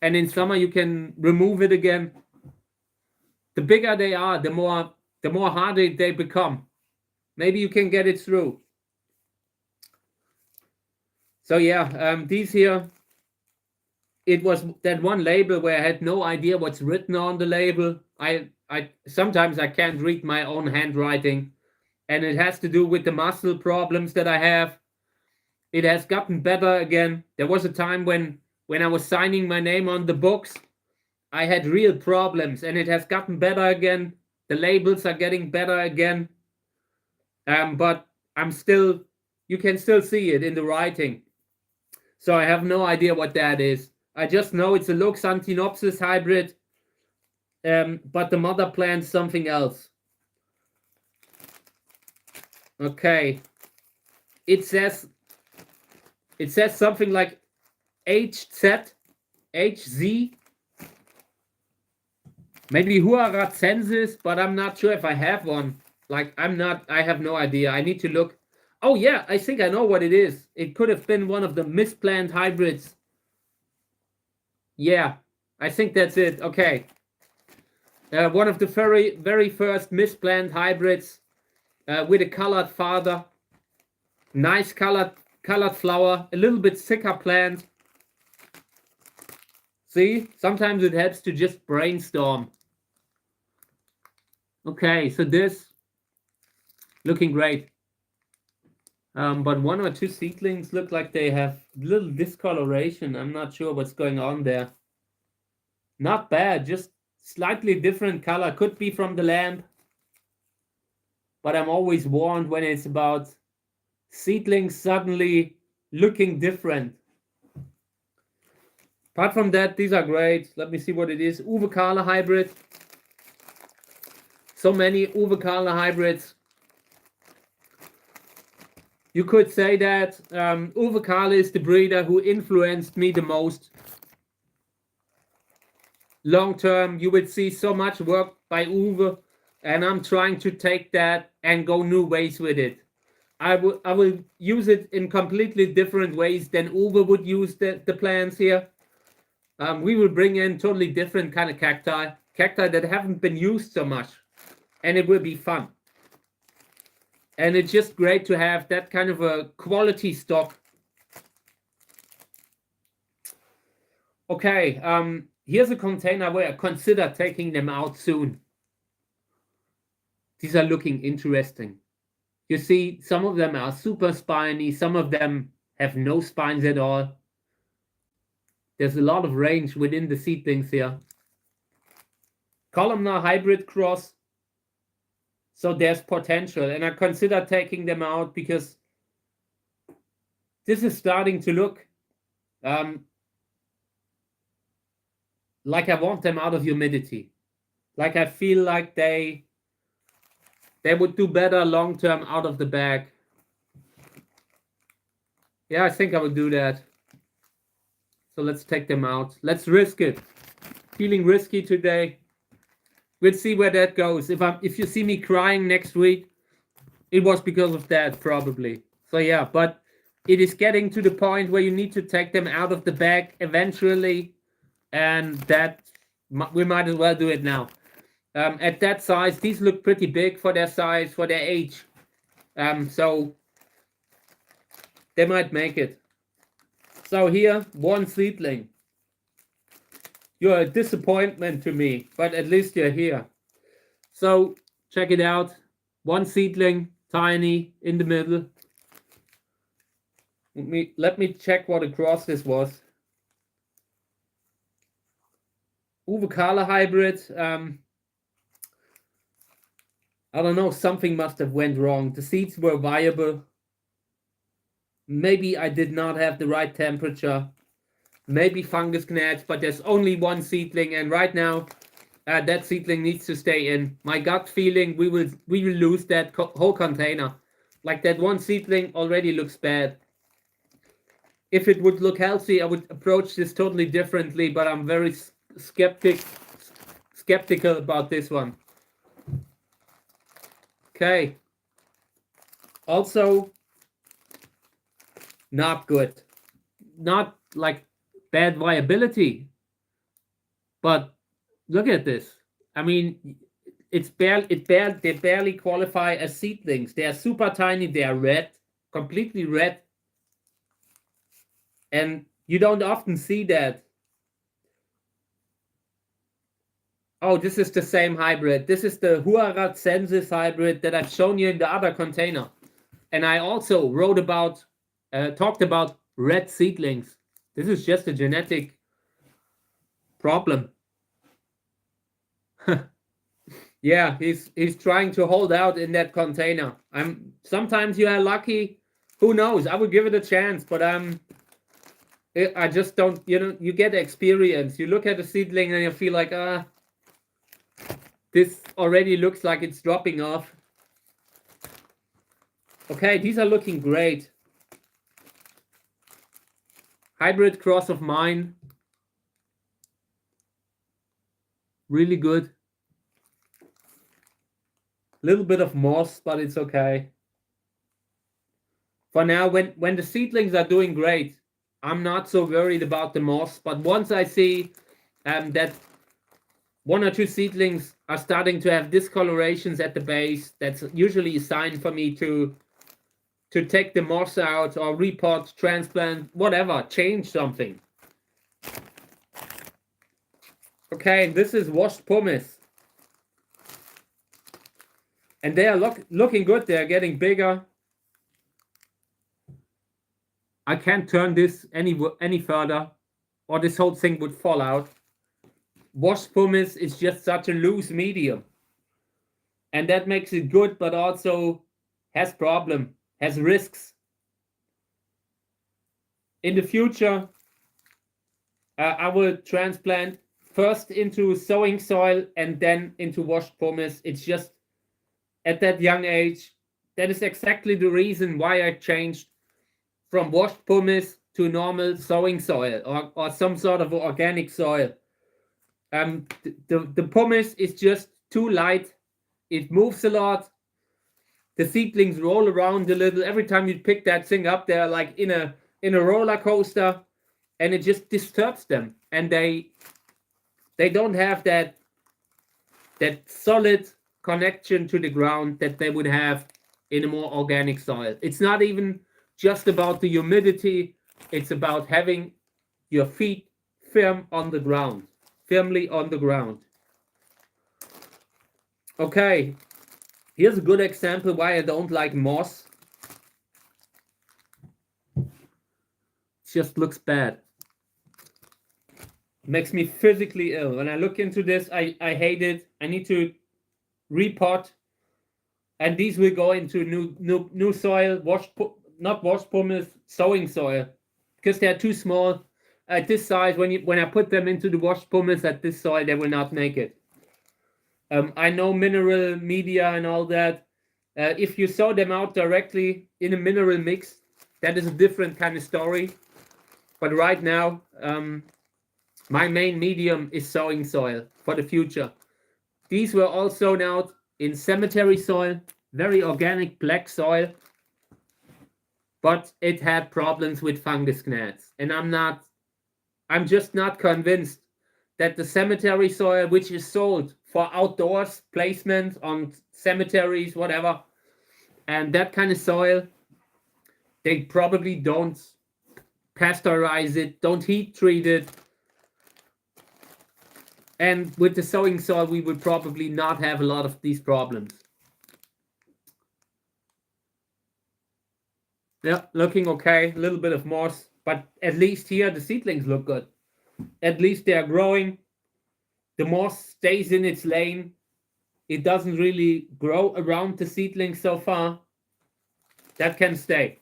and in summer you can remove it again. The bigger they are, the more hardy they become. Maybe you can get it through. So yeah, these here, it was that one label where I had no idea what's written on the label. I sometimes I can't read my own handwriting, and it has to do with the muscle problems that I have. It has gotten better again. There was a time when I was signing my name on the books, I had real problems, and it has gotten better again. The labels are getting better again. But you can still see it in the writing. So I have no idea what that is. I just know it's a Loxanthinopsis hybrid, but the mother plant's something else. Okay. It says something like HZ, maybe Huaracensis, but I'm not sure if I have one. I have no idea. I need to look. Oh yeah, I think I know what it is. It could have been one of the misplant hybrids. Yeah, I think that's it. Okay. One of the very, very first misplant hybrids with a colored father. Nice colored flower, a little bit thicker plant. See, sometimes it helps to just brainstorm. Okay, so this looking great. But one or two seedlings look like they have little discoloration. I'm not sure what's going on there. Not bad, just slightly different color. Could be from the lamp. But I'm always warned when it's about seedlings suddenly looking different. Apart from that, these are great. Let me see what it is. Uwe Kahle hybrid. So many Uwe Kahle hybrids. You could say that Uwe Kahle is the breeder who influenced me the most. Long term, you would see so much work by Uwe, and I'm trying to take that and go new ways with it. I will use it in completely different ways than Uwe would use the plants here. We will bring in totally different kind of cacti that haven't been used so much, and it will be fun. And it's just great to have that kind of a quality stock. Okay, here's a container where I consider taking them out soon. These are looking interesting. You see, some of them are super spiny, some of them have no spines at all. There's a lot of range within the seedlings here. Columnar hybrid cross. So there's potential, and I consider taking them out because this is starting to look like I want them out of humidity. Like I feel like they would do better long term out of the bag. Yeah, I think I would do that. So let's take them out. Let's risk it. Feeling risky today. We'll see where that goes. If you see me crying next week, it was because of that, probably. So yeah, but it is getting to the point where you need to take them out of the bag eventually, and that we might as well do it now. At that size, these look pretty big for their size, for their age. So they might make it. So here, one seedling. You're a disappointment to me, but at least you're here. So check it out. One seedling, tiny, in the middle. Let me check what across this was. Uwe Kala hybrid. I don't know, something must have went wrong. The seeds were viable. Maybe I did not have the right temperature. Maybe fungus gnats, but there's only one seedling, and right now that seedling needs to stay in. My gut feeling, we will lose that whole container. Like that one seedling already looks bad. If it would look healthy, I would approach this totally differently, but I'm very skeptical about this one. Okay. Also, not good. Not like bad viability, but look at this. I mean, they barely qualify as seedlings. They are super tiny. They are red, completely red, and you don't often see that. Oh, this is the same hybrid. This is the Huarat Sensis hybrid that I've shown you in the other container, and I also talked about red seedlings. This is just a genetic problem. Yeah, he's trying to hold out in that container. Sometimes you are lucky. Who knows? I would give it a chance, but I just don't. You get experience. You look at a seedling and you feel like this already looks like it's dropping off. Okay, these are looking great. Hybrid cross of mine. Really good. Little bit of moss, but it's okay. For now, when the seedlings are doing great, I'm not so worried about the moss. But once I see that one or two seedlings are starting to have discolorations at the base, that's usually a sign for me to take the moss out or repot, transplant, whatever, change something. Okay, this is washed pumice. And they are looking good. They are getting bigger. I can't turn this any further, or this whole thing would fall out. Washed pumice is just such a loose medium. And that makes it good, but also has risks. In the future, I will transplant first into sowing soil and then into washed pumice. It's just at that young age, that is exactly the reason why I changed from washed pumice to normal sowing soil or some sort of organic soil. The pumice is just too light. It moves a lot. The seedlings roll around a little. Every time you pick that thing up, they're like in a roller coaster, and it just disturbs them. And they don't have that solid connection to the ground that they would have in a more organic soil. It's not even just about the humidity. It's about having your feet firmly on the ground. Okay, here's a good example why I don't like moss. It just looks bad. It makes me physically ill. When I look into this, I hate it. I need to repot. and these will go into new soil, not washed pumice, sowing soil, because they are too small at this size. When I put them into the washed pumice at this soil, they will not make it. I know mineral media and all that. If you sow them out directly in a mineral mix, that is a different kind of story. But right now, my main medium is sowing soil for the future. These were all sown out in cemetery soil, very organic black soil, but it had problems with fungus gnats. And I'm just not convinced that the cemetery soil, which is sold for outdoors placement on cemeteries, whatever, and that kind of soil, they probably don't pasteurize it, don't heat treat it. And with the sowing soil, we would probably not have a lot of these problems. Yeah, looking okay, a little bit of moss, but at least here the seedlings look good. At least they are growing. The moss stays in its lane. It doesn't really grow around the seedlings so far. That can stay.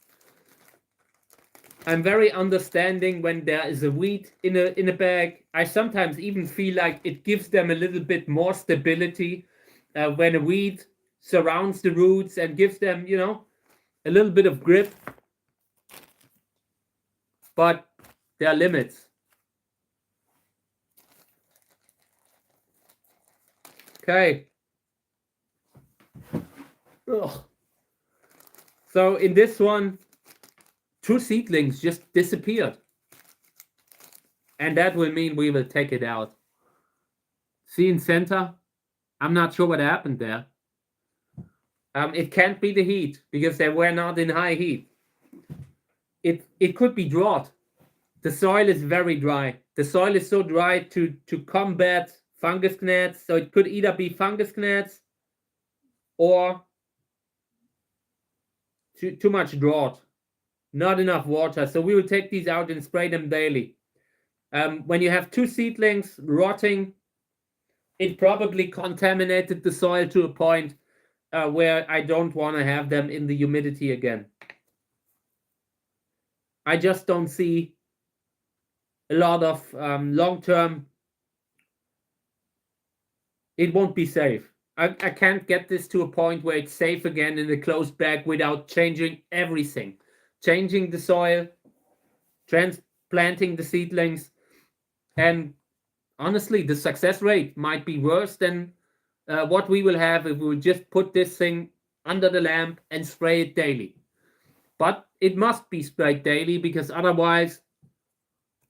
I'm very understanding when there is a weed in a bag. I sometimes even feel like it gives them a little bit more stability when a weed surrounds the roots and gives them, a little bit of grip. But there are limits. Okay. Ugh. So in this one, 2 seedlings just disappeared. And that will mean we will take it out. See in center? I'm not sure what happened there. It can't be the heat because they were not in high heat. It could be drought. The soil is very dry. The soil is so dry to combat fungus gnats. So it could either be fungus gnats or too much drought. Not enough water. So we will take these out and spray them daily. When you have 2 seedlings rotting, it probably contaminated the soil to a point where I don't want to have them in the humidity again. I just don't see a lot of long-term. It won't be safe. I can't get this to a point where it's safe again in a closed bag without changing everything. Changing the soil, transplanting the seedlings, and honestly, the success rate might be worse than what we will have if we will just put this thing under the lamp and spray it daily. But it must be sprayed daily because otherwise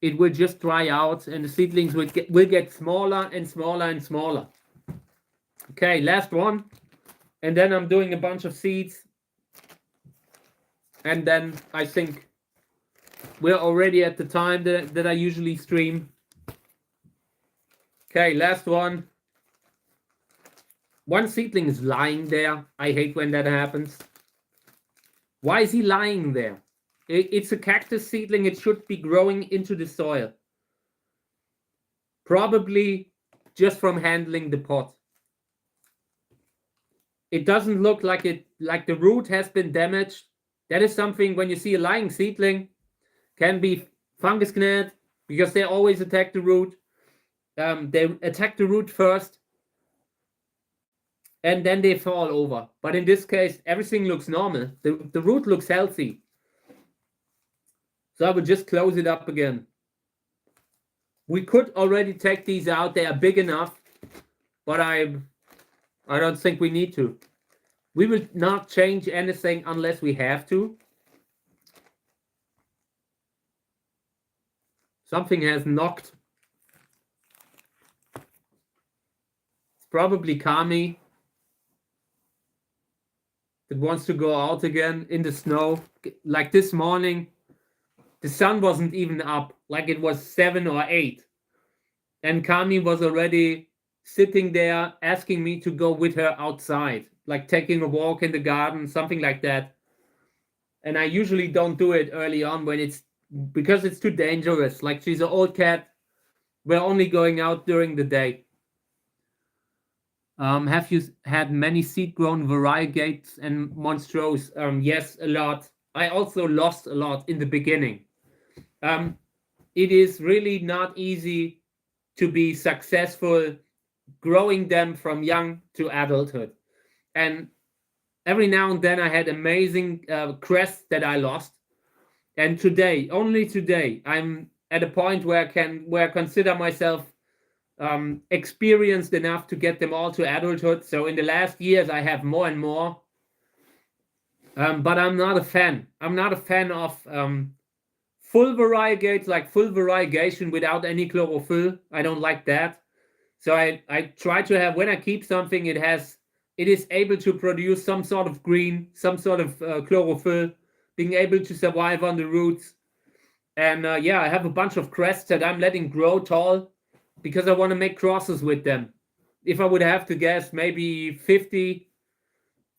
it will just dry out and the seedlings will get smaller and smaller and smaller. Okay, last one. And then I'm doing a bunch of seeds. And then I think we're already at the time that I usually stream. Okay, last one. One seedling is lying there. I hate when that happens. Why is he lying there? It's a cactus seedling. It should be growing into the soil. Probably just from handling the pot. It doesn't look like the root has been damaged. That is something when you see a lying seedling, can be fungus gnat because they always attack the root. They attack the root first and then they fall over. But in this case, everything looks normal. The root looks healthy. So I would just close it up again. We could already take these out. They are big enough, but I don't think we need to. We will not change anything unless we have to. Something has knocked. It's probably Kami. It wants to go out again in the snow. Like this morning, the sun wasn't even up. Like it was 7 or 8. And Kami was already sitting there asking me to go with her outside. Like taking a walk in the garden, something like that. And I usually don't do it early on because it's too dangerous. Like she's an old cat. We're only going out during the day. Have you had many seed-grown variegates and monstrose? Yes, a lot. I also lost a lot in the beginning. It is really not easy to be successful growing them from young to adulthood. And every now and then I had amazing crests that I lost. And today, only today, I'm at a point where I consider myself experienced enough to get them all to adulthood. So in the last years, I have more and more. But I'm not a fan. I'm not a fan of full variegates, like full variegation without any chlorophyll. I don't like that. So I try to have, when I keep something, it is able to produce some sort of green, some sort of chlorophyll, being able to survive on the roots. And yeah, I have a bunch of crests that I'm letting grow tall because I want to make crosses with them. If I would have to guess, maybe 50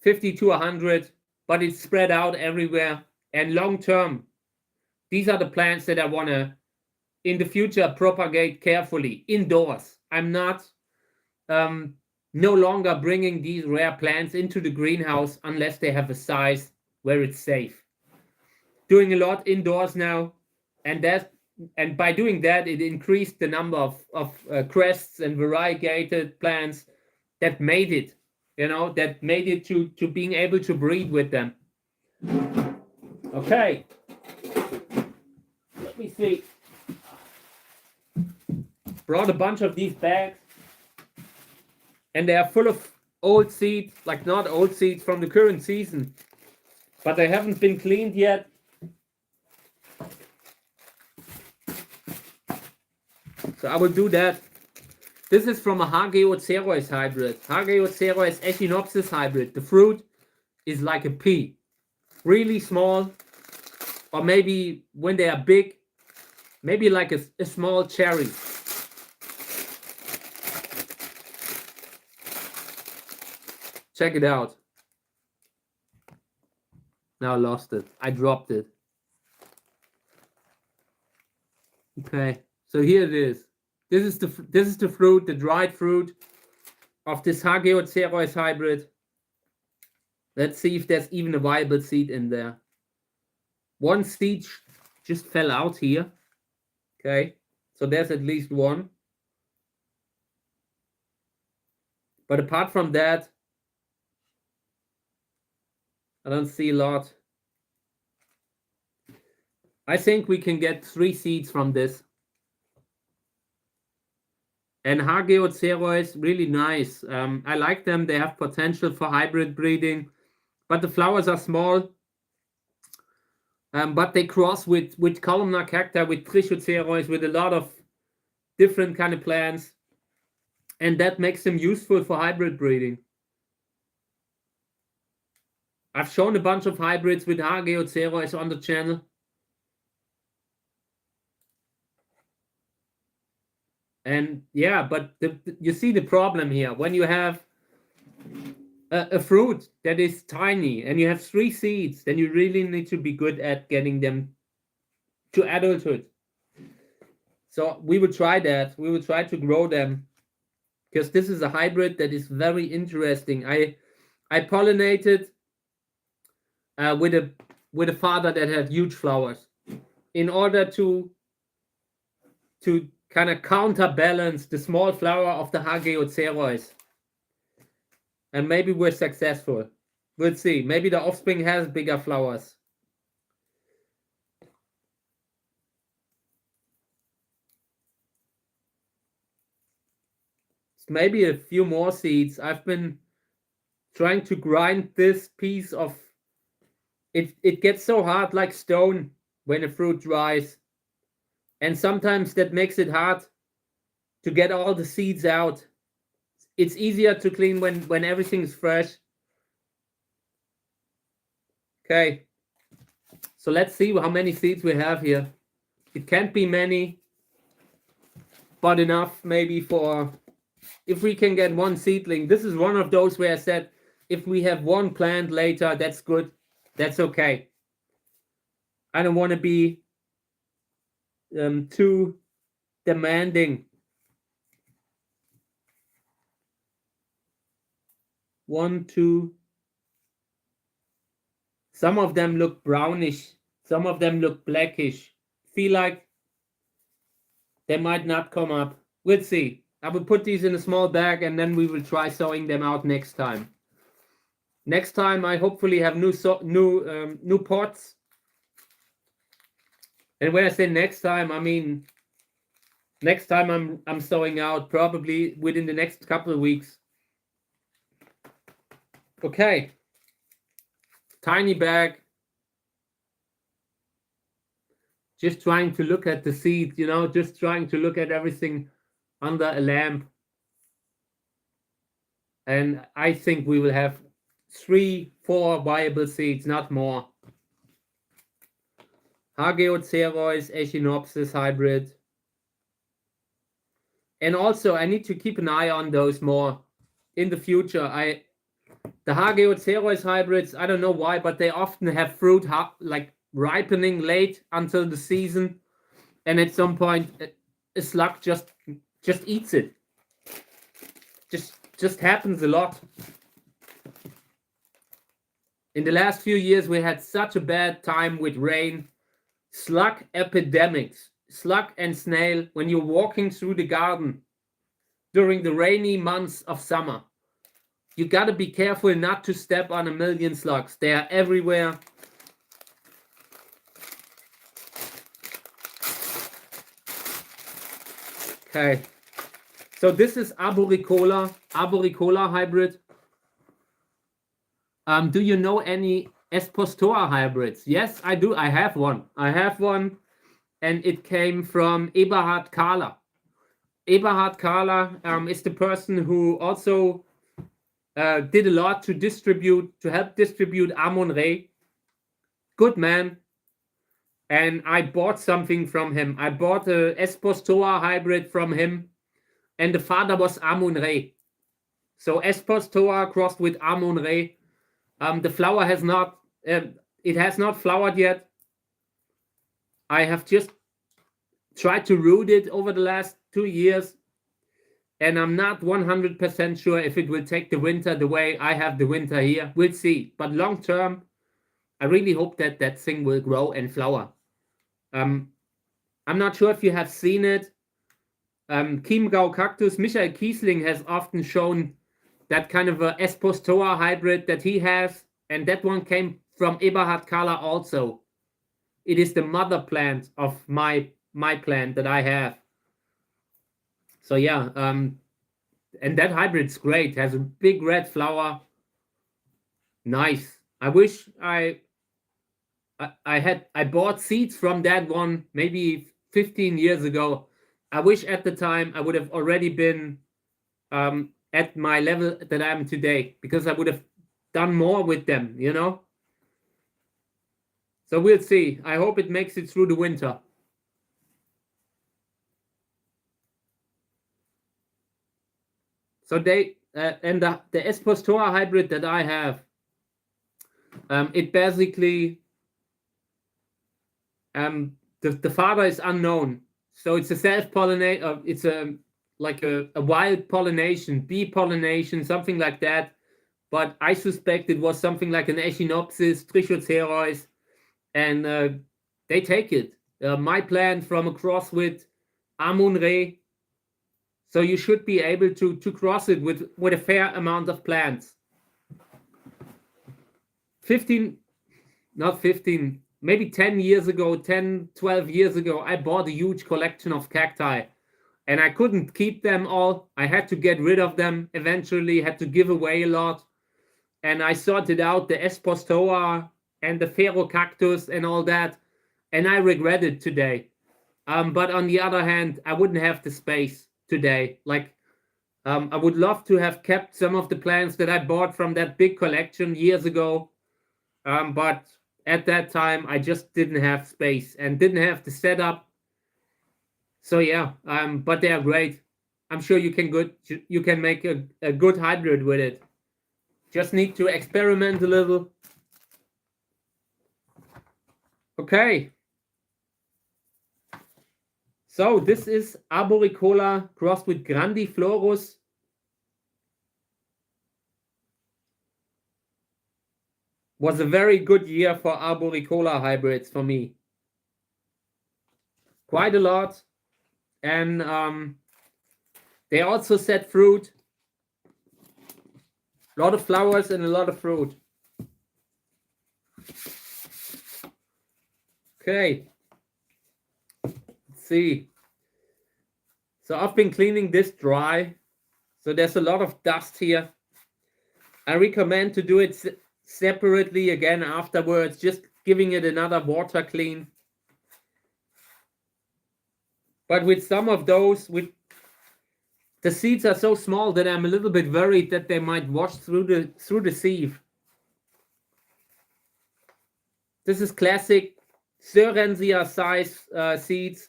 to 100, but it's spread out everywhere. And long term, these are the plants that I want to, in the future, propagate carefully indoors. I'm not no longer bringing these rare plants into the greenhouse unless they have a size where it's safe. Doing a lot indoors now, and by doing that, it increased the number of crests and variegated plants that made it, to being able to breed with them. Okay, let me see. Brought a bunch of these bags, and they are full of old seeds, like not old seeds from the current season, but they haven't been cleaned yet. So I will do that. This is from a Hageocereus hybrid. Hageocereus echinopsis hybrid. The fruit is like a pea. Really small. Or maybe when they are big, maybe like a small cherry. Check it out. Now I lost it. I dropped it. Okay, so here it is. This is the fruit, the dried fruit of this Hageocereus hybrid. Let's see if there's even a viable seed in there. One seed just fell out here. Okay, so there's at least one. But apart from that, I don't see a lot. I think we can get 3 seeds from this. And Hageocereus, really nice. I like them. They have potential for hybrid breeding, but the flowers are small. But they cross with columnar cacti, with Trichocereus, with a lot of different kind of plants, and that makes them useful for hybrid breeding. I've shown a bunch of hybrids with Hageocereus on the channel. And yeah, but you see the problem here. When you have a fruit that is tiny and you have 3 seeds, then you really need to be good at getting them to adulthood. So we will try that. We will try to grow them, because this is a hybrid that is very interesting. I pollinated with a father that had huge flowers in order to kind of counterbalance the small flower of the Hageocereus. And maybe we're successful. We'll see. Maybe the offspring has bigger flowers. Maybe a few more seeds. I've been trying to grind this piece of it. It gets so hard like stone when a fruit dries. And sometimes that makes it hard to get all the seeds out. It's easier to clean when everything's fresh. Okay. So let's see how many seeds we have here. It can't be many, but enough maybe for, if we can get 1 seedling. This is one of those where I said, if we have 1 plant later, that's good. That's okay. I don't want to be too demanding. 1, 2. Some of them look brownish. Some of them look blackish. Feel like they might not come up. We'll see. I will put these in a small bag and then we will try sowing them out next time. Next time I hopefully have new pots. And when I say next time, I mean next time I'm sowing out probably within the next couple of weeks. Okay. Tiny bag. Just trying to look at the seeds, you know, just trying to look at everything under a lamp. And I think we will have 3, 4 viable seeds, not more. Hageocereus, Echinopsis hybrid. And also, I need to keep an eye on those more in the future. The Hageocereus hybrids, I don't know why, but they often have fruit like ripening late until the season, and at some point, a slug just eats it. Just happens a lot. In the last few years, we had such a bad time with rain, slug epidemics, slug and snail. When you're walking through the garden during the rainy months of summer, you gotta be careful not to step on a million slugs. They are everywhere. Okay, so this is Arboricola hybrid. Do you know any Espostora hybrids? Yes, I do. I have one, and it came from Eberhard Kahler. Eberhard Kahler is the person who also did a lot to help distribute Amon-Re. Good man. And I bought something from him. I bought a Espostora hybrid from him, and the father was Amon-Re. So Espostora crossed with Amon-Re. The flower has not flowered yet. I have just tried to root it over the last 2 years, and I'm not 100% sure if it will take the winter the way I have the winter here. We'll see. But long term, I really hope that thing will grow and flower. I'm not sure if you have seen it. Chiemgau Cactus, Michael Kiesling has often shown that kind of a Espostora hybrid that he has, and that one came from Eberhard Kahler also. It is the mother plant of my plant that I have. So yeah, and that hybrid's great. Has a big red flower. Nice. I wish I bought seeds from that one maybe 15 years ago. I wish at the time I would have already been at my level that I am today, because I would have done more with them, you know. So we'll see. I hope it makes it through the winter. So and the Espostora hybrid that I have, it basically the father is unknown, so it's a self-pollinate. It's like a wild pollination, bee pollination, something like that. But I suspect it was something like an Echinopsis, Trichocereus, and they take it. My plant from a cross with Amon-Re, so you should be able to cross it with a fair amount of plants. 15, maybe 10 years ago, 10, 12 years ago, I bought a huge collection of cacti, and I couldn't keep them all. I had to get rid of them eventually, had to give away a lot. And I sorted out the Espostora and the Cactus and all that, and I regret it today. But on the other hand, I wouldn't have the space today. Like, I would love to have kept some of the plants that I bought from that big collection years ago. But at that time, I just didn't have space and didn't have the setup. So yeah, but they are great. I'm sure you can make a good hybrid with it. Just need to experiment a little. Okay. So this is Arboricola crossed with Grandiflorus. was a very good year for arboricola hybrids for me. Quite a lot. And they also set fruit. A lot of flowers and a lot of fruit. Okay. Let's see. So I've been cleaning this dry. So there's a lot of dust here. I recommend to do it separately again afterwards, just giving it another water clean. But with some of those, the seeds are so small that I'm a little bit worried that they might wash through the sieve. This is classic Sörensia size seeds,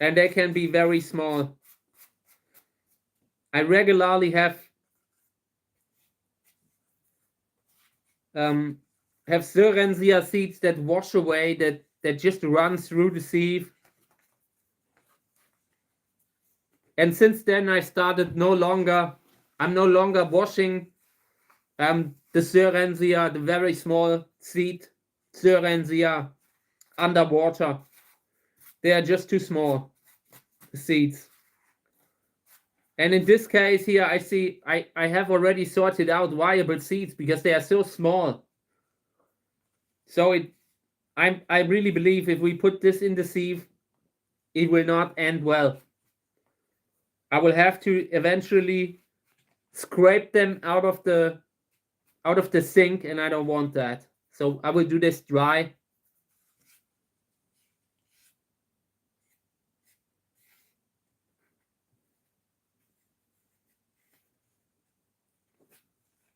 and they can be very small. I regularly have Sörensia seeds that wash away, that just run through the sieve. And since then I started I'm no longer washing the Sörensia, the very small seed Sörensia, underwater. They are just too small, the seeds. And in this case here, I see I have already sorted out viable seeds because they are so small. So I really believe if we put this in the sieve, it will not end well. I will have to eventually scrape them out of the sink, and I don't want that. So I will do this dry.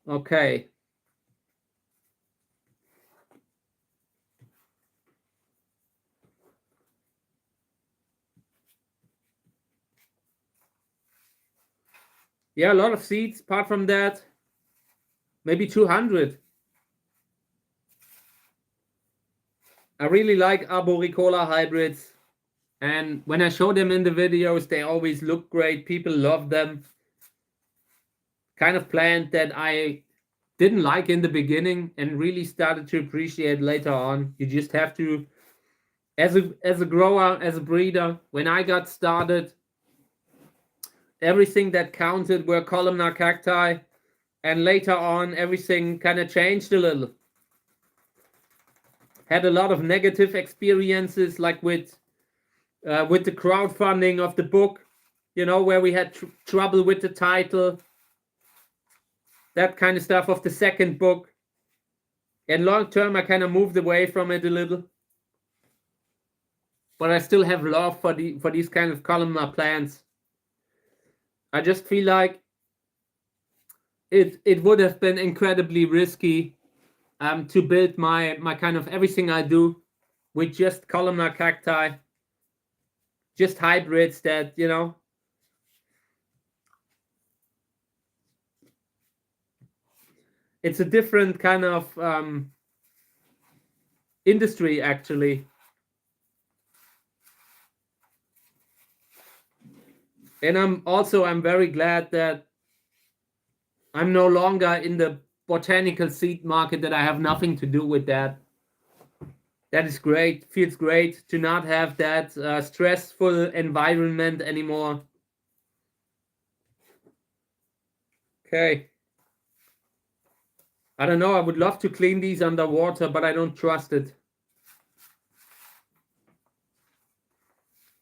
Okay. Yeah, a lot of seeds. Apart from that, maybe 200. I really like arboricola hybrids. And when I show them in the videos, they always look great. People love them. Kind of plant that I didn't like in the beginning and really started to appreciate later on. You just have to, as a grower, as a breeder, when I got started, everything that counted were columnar cacti, and later on everything kind of changed a little. Had a lot of negative experiences, like with the crowdfunding of the book, where we had trouble with the title, that kind of stuff of the second book. And long term, I kind of moved away from it a little. But I still have love for these kind of columnar plants. I just feel like it would have been incredibly risky to build my kind of everything I do with just columnar cacti, just hybrids that, it's a different kind of industry, actually. And I'm very glad that I'm no longer in the botanical seed market, that I have nothing to do with that. That is great. Feels great to not have that stressful environment anymore. Okay. I don't know. I would love to clean these underwater, but I don't trust it.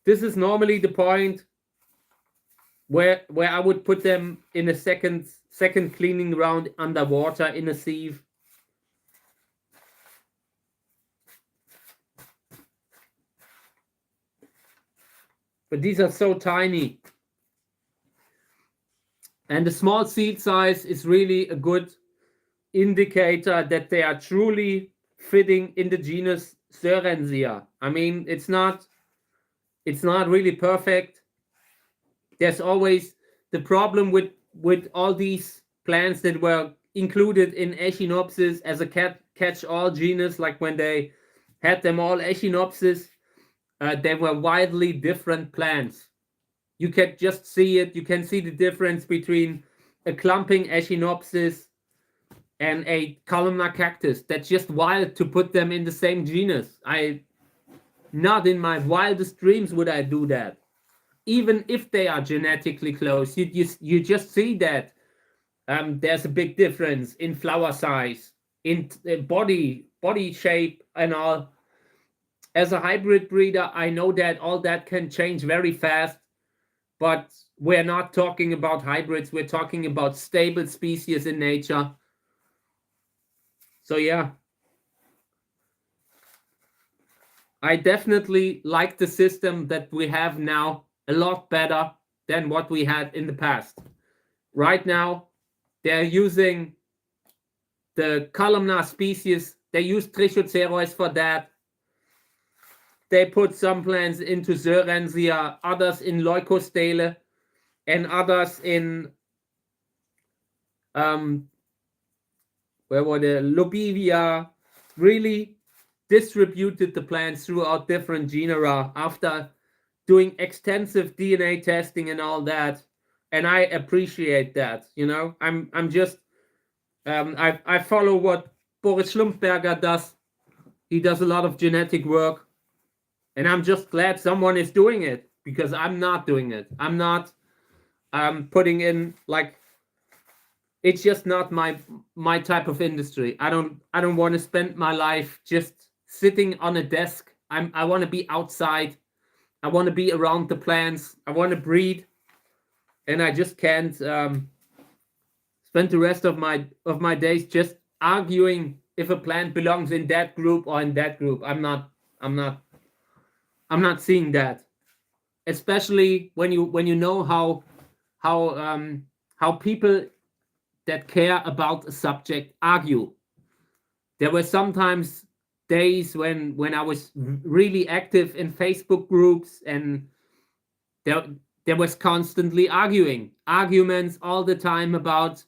This is normally the point where I would put them in a second cleaning round underwater in a sieve. But these are so tiny. And the small seed size is really a good indicator that they are truly fitting in the genus Sörensia. I mean, it's not really perfect. There's always the problem with all these plants that were included in Echinopsis as a catch-all genus, like when they had them all Echinopsis, they were widely different plants. You can just see it. You can see the difference between a clumping Echinopsis and a columnar cactus. That's just wild to put them in the same genus. Not in my wildest dreams would I do that. Even if they are genetically close, you just see that there's a big difference in flower size, in body shape, and all. As a hybrid breeder, I know that all that can change very fast, but we're not talking about hybrids. We're talking about stable species in nature. So yeah, I definitely like the system that we have now a lot better than what we had in the past. Right now, they're using the columnar species. They use Trichocereus for that. They put some plants into Sörensia, others in Leukostele, and others in where were the Lobivia. Really distributed the plants throughout different genera after doing extensive DNA testing and all that. And I appreciate that. I'm just I follow what Boris Schlumpberger does. He does a lot of genetic work, and I'm just glad someone is doing it, because I'm not doing it. I'm not putting in, like, it's just not my type of industry. I don't want to spend my life just sitting on a desk. I want to be outside. I want to be around the plants. I want to breed, and I just can't spend the rest of my days just arguing if a plant belongs in that group or in that group. I'm not seeing that, especially when you know how people that care about a subject argue. There were sometimes days when I was really active in Facebook groups, and there was constantly arguments all the time about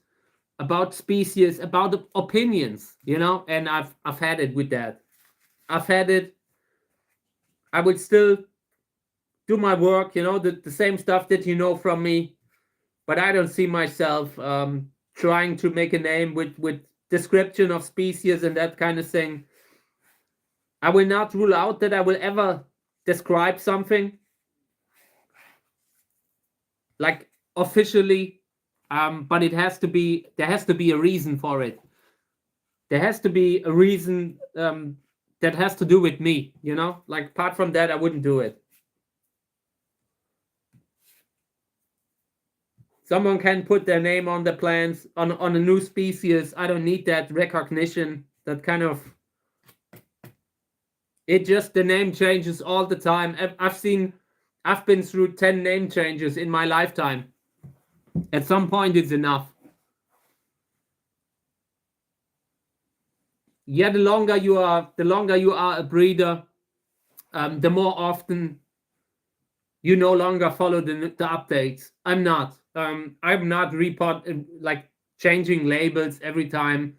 species, about opinions, and I've had it with that. I've had it. I would still do my work, the same stuff that from me, but I don't see myself trying to make a name with description of species and that kind of thing. I will not rule out that I will ever describe something like officially, but there has to be a reason for it. There has to be a reason that has to do with me, like, apart from that, I wouldn't do it. Someone can put their name on the plants, on a new species. I don't need that recognition. That kind of, it just, the name changes all the time. I've been through 10 name changes in my lifetime. At some point, it's enough. Yeah, the longer you are a breeder, the more often you no longer follow the updates. I'm not like changing labels every time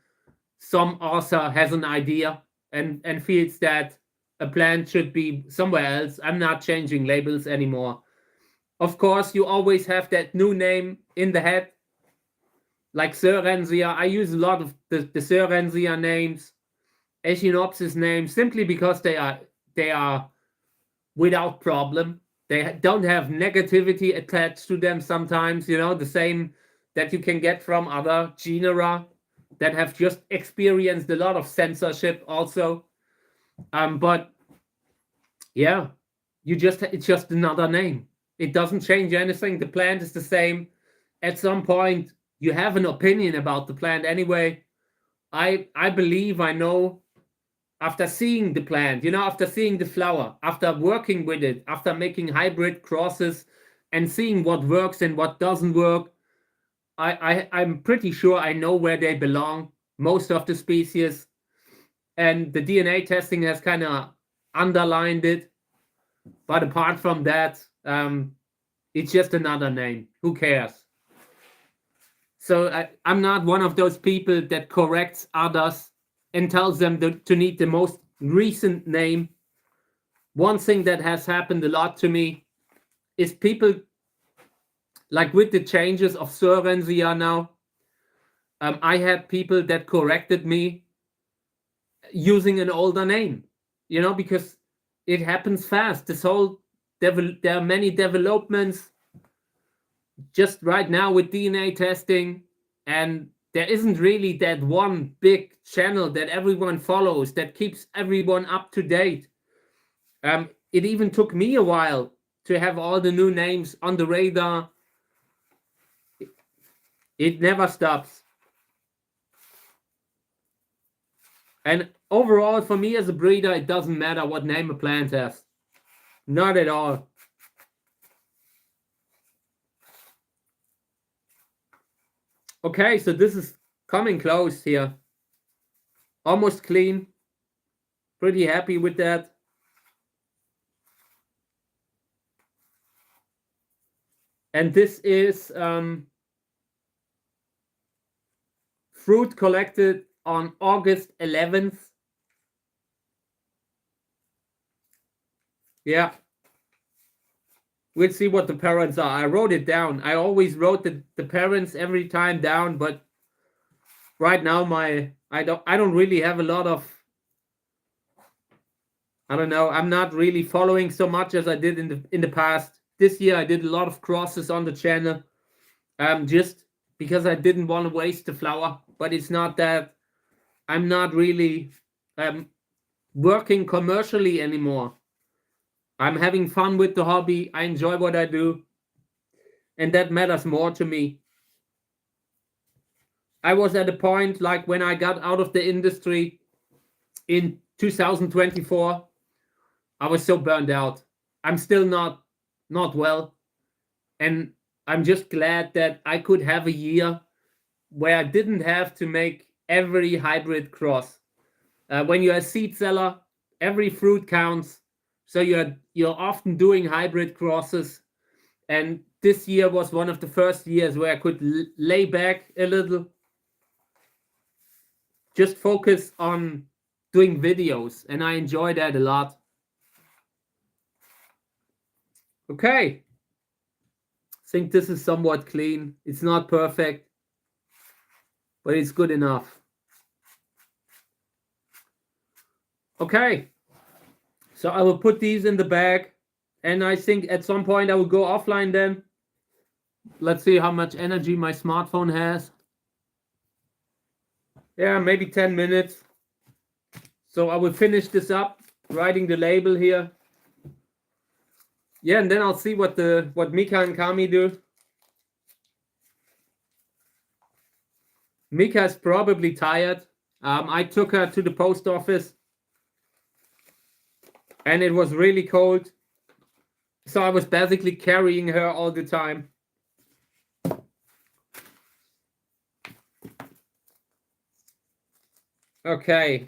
some author has an idea and feels that a plant should be somewhere else. I'm not changing labels anymore. Of course, you always have that new name in the head, like Sörensia. I use a lot of the Sörensia names, Echinopsis names, simply because they are without problem. They don't have negativity attached to them sometimes, the same that you can get from other genera that have just experienced a lot of censorship also. But yeah, it's just another name. It doesn't change anything. The plant is the same. At some point, you have an opinion about the plant anyway. I believe I know, after seeing the plant, after seeing the flower, after working with it, after making hybrid crosses and seeing what works and what doesn't work, I'm pretty sure I know where they belong, most of the species. And the DNA testing has kind of underlined it. But apart from that, it's just another name. Who cares? So I'm not one of those people that corrects others and tells them to need the most recent name. One thing that has happened a lot to me is people, like with the changes of Sörensia now, I had people that corrected me using an older name, you know, because it happens fast. This whole there are many developments just right now with DNA testing, and there isn't really that one big channel that everyone follows that keeps everyone up to date. It even took me a while to have all the new names on the radar. It never stops. And overall, for me as a breeder, it doesn't matter what name a plant has. Not at all. Okay, so this is coming close here. Almost clean. Pretty happy with that. And this is fruit collected on August 11th. Yeah. We'll see what the parents are. I wrote it down. I always wrote the parents every time down, but right now I don't really have a lot of, I don't know, I'm not really following so much as I did in the past. This year I did a lot of crosses on the channel. Just because I didn't want to waste the flower, but it's not that I'm not really working commercially anymore. I'm having fun with the hobby. I enjoy what I do. And that matters more to me. I was at a point like when I got out of the industry in 2024, I was so burned out. I'm still not well. And I'm just glad that I could have a year where I didn't have to make every hybrid cross. When you're a seed seller, every fruit counts. So you're often doing hybrid crosses. And this year was one of the first years where I could lay back a little, just focus on doing videos, and I enjoy that a lot. Okay. I think this is somewhat clean. It's not perfect, but it's good enough. Okay. So I will put these in the bag, and I think at some point I will go offline then. Let's see how much energy my smartphone has. Yeah, maybe 10 minutes. So I will finish this up, writing the label here. Yeah, and then I'll see what Mika and Kami do. Mika is probably tired. I took her to the post office, and it was really cold. So I was basically carrying her all the time. Okay.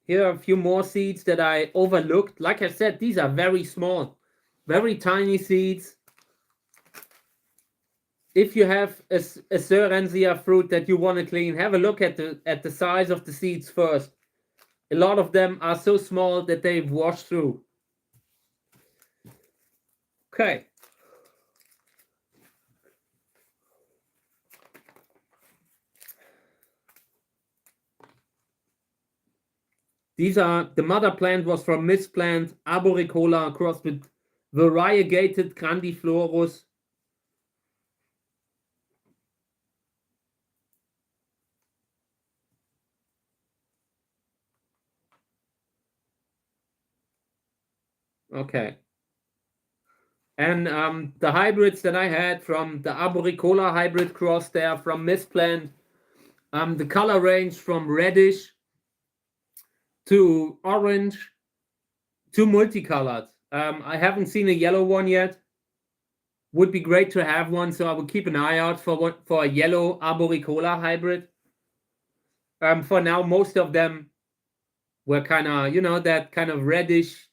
Here are a few more seeds that I overlooked. Like I said, these are very small, very tiny seeds. If you have a Cerenzia fruit that you want to clean, have a look at the size of the seeds first. A lot of them are so small that they've washed through. Okay. The mother plant was from Miss Plant Arboricola crossed with variegated grandiflorus. Okay. And the hybrids that I had from the Arboricola hybrid cross there from Miss Plant, the color range from reddish to orange to multicolored. I haven't seen a yellow one yet. Would be great to have one, so I would keep an eye out for a yellow Arboricola hybrid. For now, most of them were kind of, you know, that kind of reddish,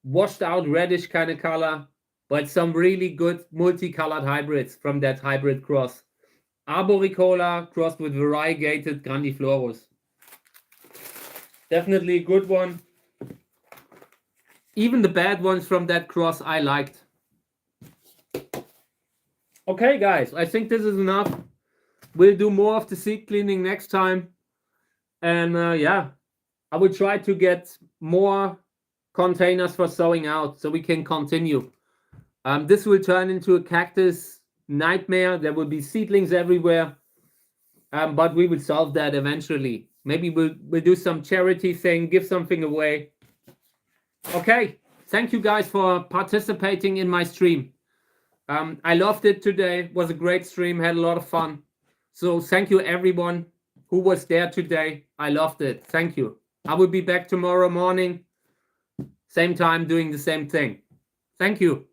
washed out reddish kind of color, but some really good multicolored hybrids from that hybrid cross. Arboricola crossed with variegated grandiflorus. Definitely a good one. Even the bad ones from that cross I liked. Okay, guys, I think this is enough. we'll do more of the seed cleaning next time. And yeah, I will try to get more containers for sowing out so we can continue. This will turn into a cactus nightmare. There will be seedlings everywhere. But we will solve that eventually. Maybe we'll do some charity thing, give something away. Okay. Thank you guys for participating in my stream. I loved it today. It was a great stream. Had a lot of fun. So thank you everyone who was there today. I loved it. Thank you. I will be back tomorrow morning, same time, doing the same thing. Thank you.